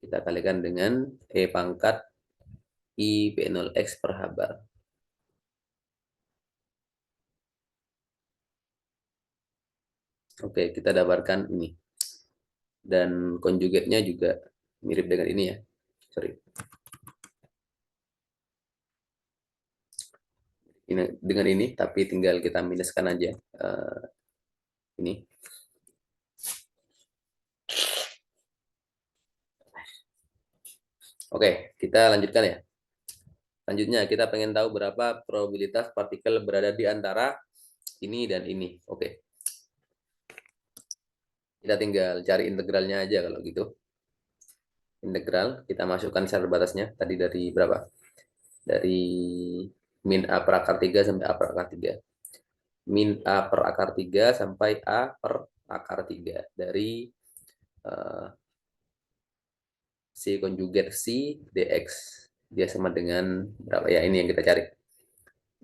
Kita kalikan dengan E pangkat I P0X per H bar. Oke, kita dapatkan ini. Dan konjugatnya juga mirip dengan ini ya. Sorry. Ini dengan ini, tapi tinggal kita minuskan aja ini. Oke, kita lanjutkan ya. Selanjutnya kita pengen tahu berapa probabilitas partikel berada di antara ini dan ini. Oke. Kita tinggal cari integralnya aja kalau gitu. Integral, kita masukkan syarat batasnya. Tadi dari berapa? Dari min A per akar 3 sampai A per akar 3. Min A per akar 3 sampai A per akar 3. Dari si konjugat si dx. Dia sama dengan berapa ya? Ini yang kita cari.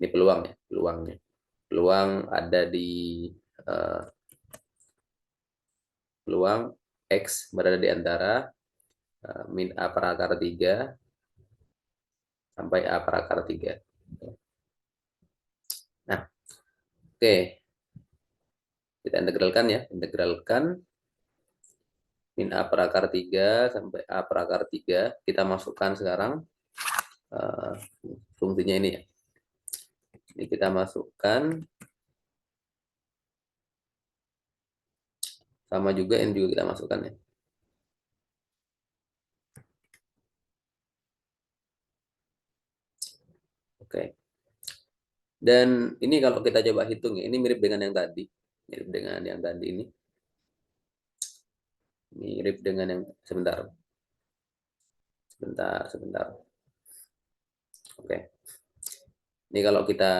Ini peluang ya, peluangnya. Peluang ada di peluang X berada di antara min A per akar 3 sampai A per akar 3. Nah, oke. Kita integralkan ya. Integralkan min A per akar 3 sampai A per akar 3. Kita masukkan sekarang uh, fungsinya ini ya. Ini kita masukkan. Sama juga ini juga kita masukkan ya. Oke. Dan ini kalau kita coba hitung ya, ini mirip dengan yang tadi. Mirip dengan yang tadi ini. Mirip dengan yang sebentar. Sebentar. Oke. Ini kalau kita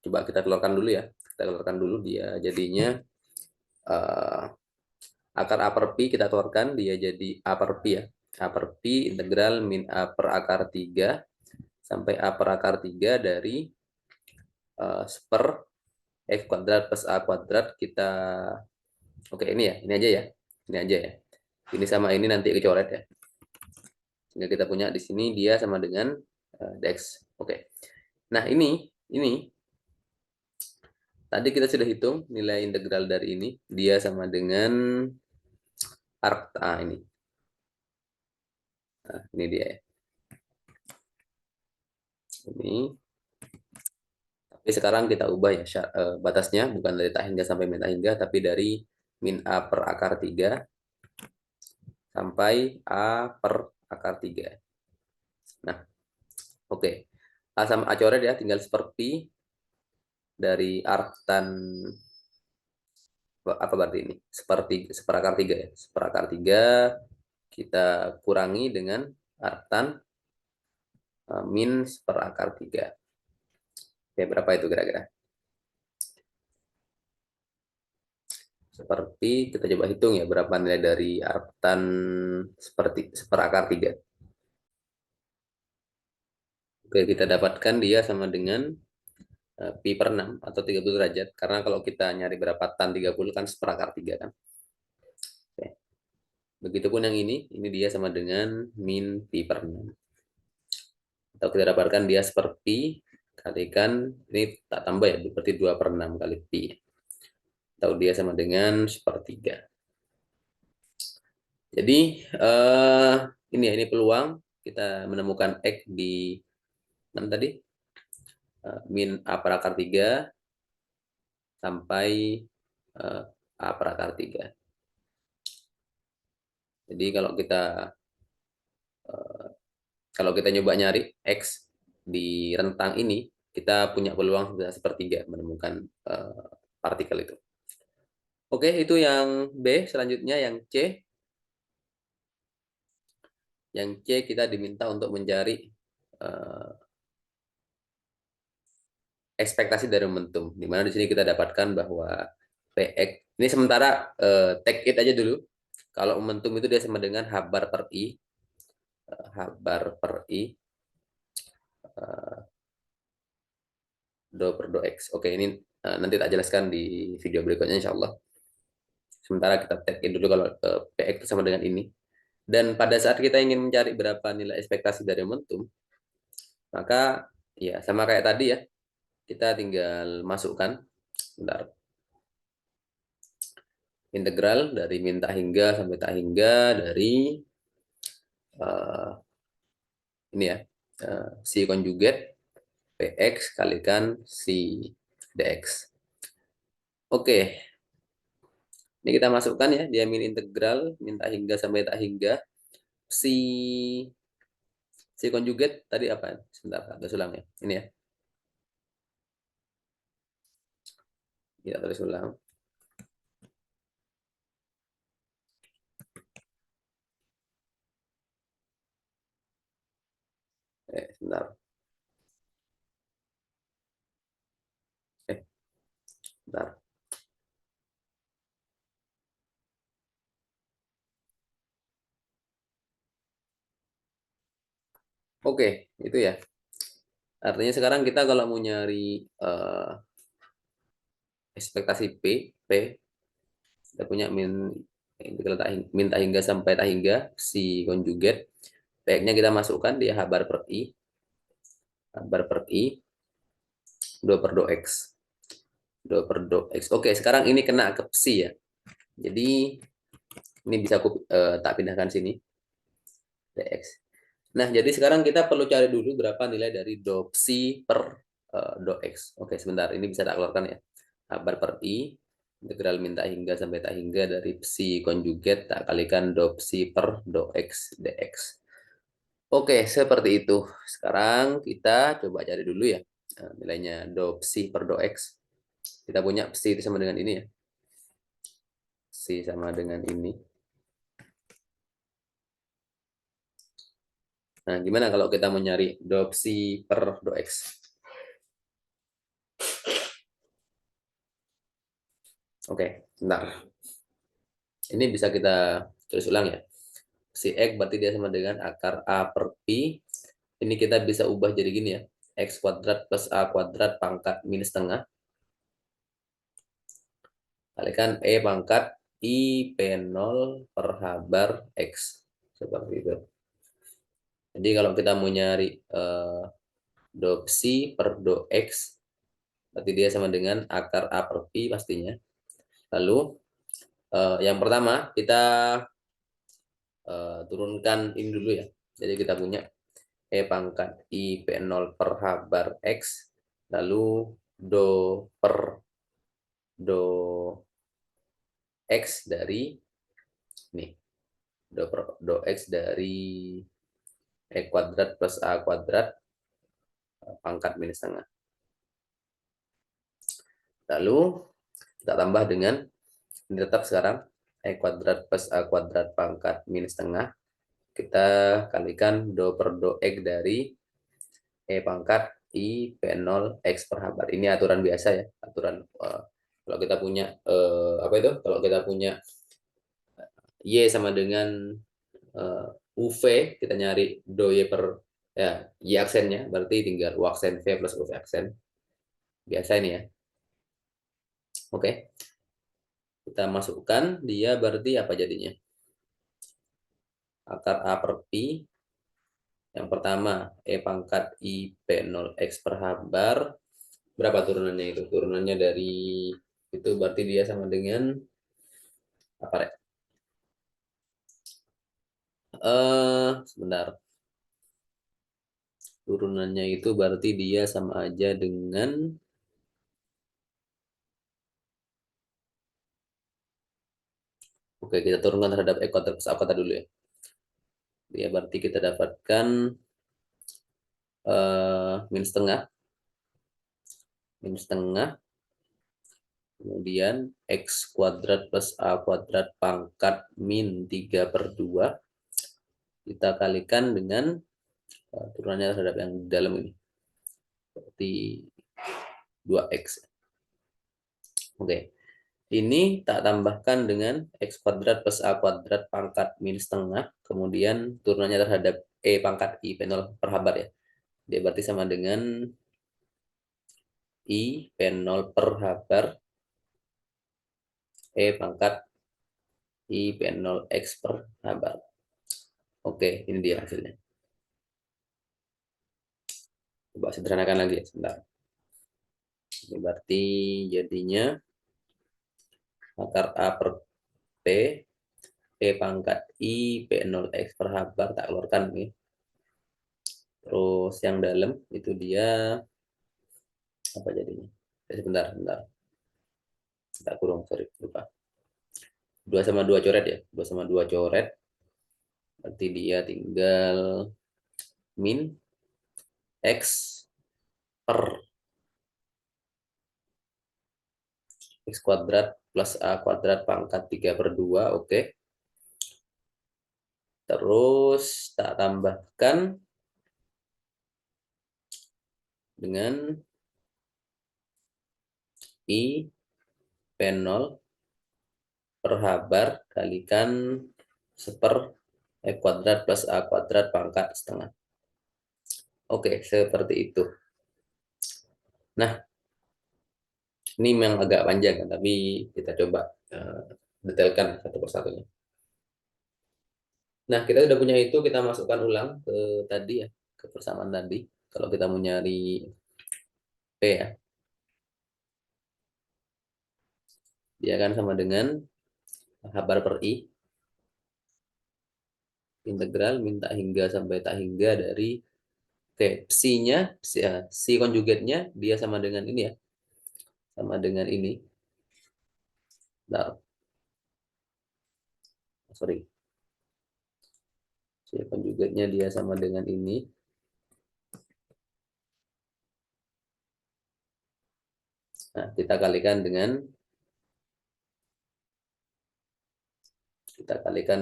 coba kita keluarkan dulu ya. Kita keluarkan dulu dia jadinya uh, akar A per Pi kita keluarkan dia jadi A per Pi ya. A per Pi integral min A per akar 3 sampai A per akar 3 dari seper X kuadrat plus A kuadrat kita. Oke, ini aja ya. Ini aja ya. Ini sama ini nanti kecoret ya. Sehingga kita punya di sini dia sama dengan dx. Oke. Nah, ini tadi kita sudah hitung nilai integral dari ini. Dia sama dengan arc A ini. Nah, ini dia ya. Ini. Tapi sekarang kita ubah ya batasnya bukan dari tak hingga sampai min tak hingga tapi dari min A per akar 3 sampai A per akar 3. Nah, oke. A sama A coret ya, tinggal seperti dari arctan apa berarti ini? Seperakar 3 ya. Seperakar 3 kita kurangi dengan arctan min seperakar 3. Oke, berapa itu kira-kira? Seperti kita coba hitung ya berapa nilai dari arctan seperti seperakar 3. Oke, kita dapatkan dia sama dengan pi per 6 atau 30 derajat. Karena kalau kita nyari berapa tan 30 kan seperakar 3 kan. Oke. Begitupun yang ini dia sama dengan min pi per 6. Atau kita dapatkan dia seperti kalikan, ini tak tambah ya, berarti 2 per 6 kali pi. Atau dia sama dengan sepertiga. Jadi ini peluang kita menemukan X di 6 tadi. Min A per akar 3 sampai A per akar 3. Jadi kalau kita nyoba nyari X di rentang ini, kita punya peluang sudah sepertiga menemukan partikel itu. Oke, itu yang B. Selanjutnya yang C. Yang C kita diminta untuk mencari ekspektasi dari momentum. Di mana di sini kita dapatkan bahwa Px ini sementara take it aja dulu. Kalau momentum itu dia sama dengan H bar per I. H bar per I. Do per do X. Oke, ini nanti tak jelaskan di video berikutnya insya Allah. Sementara kita take it dulu kalau Px itu sama dengan ini. Dan pada saat kita ingin mencari berapa nilai ekspektasi dari momentum, maka ya sama kayak tadi ya, kita tinggal masukkan bentar, integral dari min tak hingga sampai tak hingga dari ini ya, si konjugat px kalikan si dx. Oke, ini kita masukkan ya, dia min integral min tak hingga sampai tak hingga si konjugat tadi apa? Sebentar, agak ulang ya. Ini ya. Kita tulis ulang. Sebentar. Sebentar. Oke, itu ya. Artinya sekarang kita kalau mau nyari ekspektasi P kita punya min Integral min tak hingga sampai tak hingga si konjugat. Px-nya kita masukkan di H bar per I. H bar per I. 2 per do X. 2 per do X. Oke, sekarang ini kena ke psi ya. Jadi ini bisa aku tak pindahkan sini. Dx. Nah, jadi sekarang kita perlu cari dulu berapa nilai dari do psi per do X. Oke, sebentar. Ini bisa tak keluarkan ya. H bar per I. Integral min tak hingga sampai tak hingga dari psi konjugat tak kalikan do psi per do X dx. Oke, seperti itu. Sekarang kita coba cari dulu ya nilainya do psi per do X. Kita punya psi itu sama dengan ini ya. Psi sama dengan ini. Nah, gimana kalau kita mau nyari do psi per do X? Oke, bentar. Ini bisa kita tulis ulang ya. Si X berarti dia sama dengan akar A per Pi. Ini kita bisa ubah jadi gini ya. X kuadrat plus A kuadrat pangkat minus setengah. Kalikan E pangkat I P0 per H bar X. Seperti itu. Jadi kalau kita mau nyari do psi per do X, berarti dia sama dengan akar A per Pi pastinya. Lalu yang pertama kita turunkan ini dulu ya. Jadi kita punya E pangkat I P0 per H bar X. Lalu do per do X dari nih. Do X dari E kuadrat plus A kuadrat pangkat minus setengah. Lalu kita tambah dengan ini tetap sekarang E kuadrat plus A kuadrat pangkat minus setengah. Kita kalikan do per do X dari E pangkat I P0 X per H bar. Ini aturan biasa ya. Aturan kalau kita punya apa itu? Kalau kita punya Y sama dengan UV, kita nyari do Y per ya Y aksennya, berarti tinggal U aksen V plus UV aksen. Biasa ini ya. Oke. Kita masukkan, dia berarti apa jadinya? Akar A per Pi. Yang pertama, E pangkat I P0 X per H bar. Berapa turunannya itu? Turunannya dari itu berarti dia sama dengan apa ya? Sebentar. Turunannya itu berarti dia sama aja dengan oke, kita turunkan terhadap E kuadrat plus A kuadrat dulu ya. Dia berarti kita dapatkan min setengah. Min setengah. Kemudian X kuadrat plus A kuadrat pangkat min 3 per 2. Kita kalikan dengan turunannya terhadap yang di dalam ini. Berarti 2X. Oke. Ini tak tambahkan dengan X kuadrat plus A kuadrat pangkat min setengah. Kemudian turunannya terhadap E pangkat I P0 per H bar ya. Dia berarti sama dengan I P0 per H bar E pangkat I P0 X per H bar. Oke, ini dia hasilnya. Coba sederhanakan lagi ya, sebentar. Ini berarti jadinya akar A per P, E pangkat I P0 X per H bar, tak keluarkan nih. Terus yang dalam itu dia apa jadinya? Sebentar, sebentar. Tak kurung, sorry, lupa. 2 sama 2 coret ya. 2 sama 2 coret. Berarti dia tinggal min X per X kuadrat plus A kuadrat pangkat 3 per 2. Oke. Terus tak tambahkan dengan I P0 per H bar kalikan seper E kuadrat plus A kuadrat pangkat setengah. Oke, seperti itu. Nah, ini memang agak panjang, tapi kita coba detailkan satu persatunya. Nah, kita udah punya itu, kita masukkan ulang ke tadi ya, ke persamaan tadi. Kalau kita mau nyari P ya, dia akan sama dengan H bar per I, integral minta hingga sampai tak hingga dari, oke, psi-nya, psi konjugatnya dia sama dengan ini ya, sama dengan ini. Nah, sorry, psi konjugatnya dia sama dengan ini. Nah, kita kalikan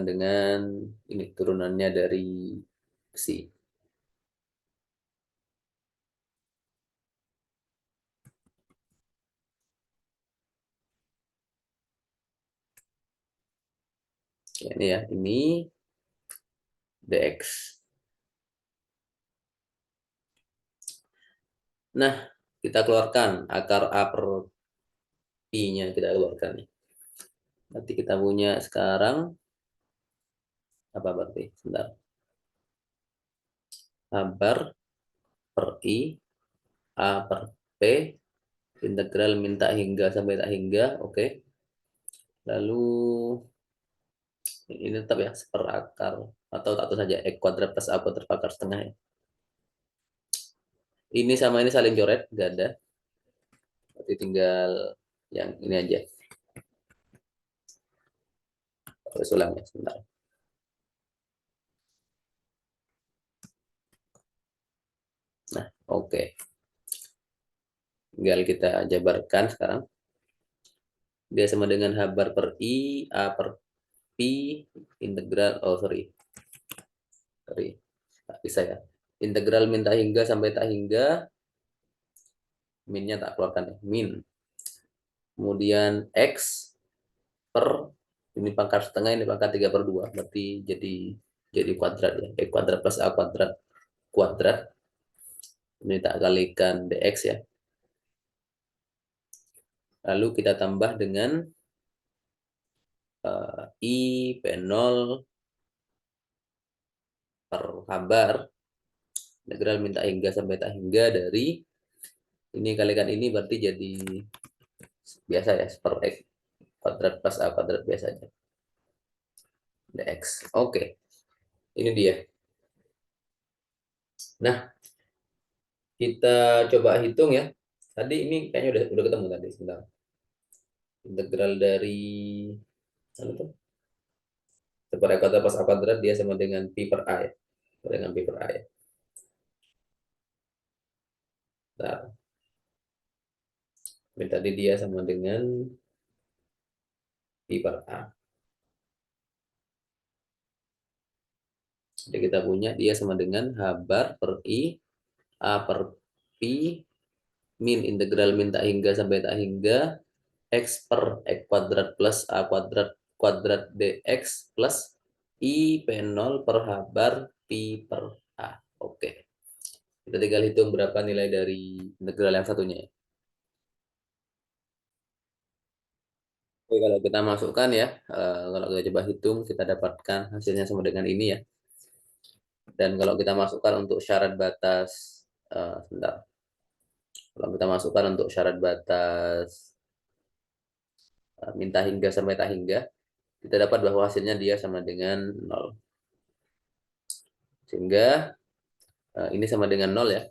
dengan ini turunannya dari psi. Ya, ini ya, ini dx. Nah, kita keluarkan akar A per Pi-nya, kita keluarkan nih. Nanti kita punya sekarang apa berarti? Sebentar. A bar per I, A per P, integral minta hingga sampai tak hingga, oke. Lalu ini tetap ya seperakar atau satu saja x kuadrat plus a kuadrat pangkat setengah ya. Ini sama ini saling coret, gak ada. Berarti tinggal yang ini aja. Terus ulang ya, sebentar. Nah, oke. Tinggal kita jabarkan sekarang. Dia sama dengan H bar per I, A per Pi, integral, oh sorry, tak bisa ya. Integral minta hingga sampai tak hingga, minnya tak keluarkan ya, min. Kemudian X per, ini pangkat setengah, ini pangkat 3/2, berarti jadi kuadrat ya. X kuadrat plus A kuadrat kuadrat. Ini tak kalikan dx ya. Lalu kita tambah dengan I P0 per H bar, integral minta hingga sampai tak hingga dari ini kalikan ini, berarti jadi biasa ya, per X kuadrat plus A kuadrat biasa aja. Dx. Oke, ini dia. Nah, kita coba hitung ya. Tadi ini kayaknya udah ketemu tadi, sebentar. Integral dari apa tuh? Per A kuadrat plus A kuadrat dia sama dengan pi per A ya. Dengan pi per A ya. Nah, ini tadi dia sama dengan pi per A. Jadi kita punya dia sama dengan H bar per I, A per pi, min integral minta hingga sampai tak hingga, X per X kuadrat plus A kuadrat kuadrat dx plus I P0 per H bar pi per A. Oke. Kita tinggal hitung berapa nilai dari integral yang satunya ya. Oke, kalau kita masukkan ya, kalau kita coba hitung, kita dapatkan hasilnya sama dengan ini ya. Dan kalau kita masukkan untuk syarat batas, sebentar. Kalau kita masukkan untuk syarat batas minta hingga sampai tak hingga, kita dapat bahwa hasilnya dia sama dengan 0. Sehingga ini sama dengan 0 ya.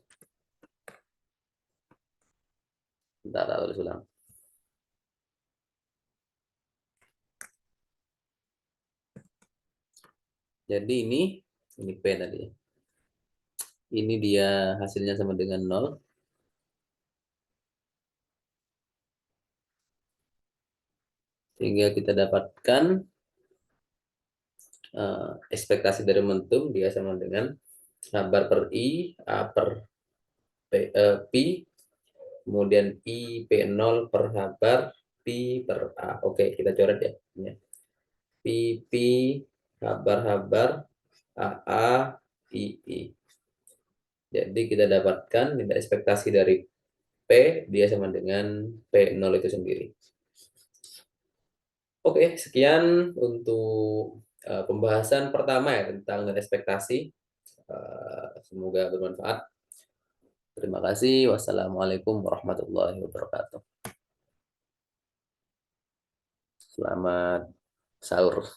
Bentar, tulis ulang. Jadi ini P tadi. Ini dia hasilnya sama dengan 0. Sehingga kita dapatkan ekspektasi dari momentum dia sama dengan H bar per I, A per Pi, kemudian I P0 per H bar Pi per A. Oke, kita coret ya. Pi, Pi, H bar, AA, I, I. Jadi kita dapatkan nilai ekspektasi dari P, dia sama dengan P0 itu sendiri. Oke, sekian untuk pembahasan pertama ya tentang ekspektasi. Semoga bermanfaat. Terima kasih. Wassalamualaikum warahmatullahi wabarakatuh. Selamat sahur.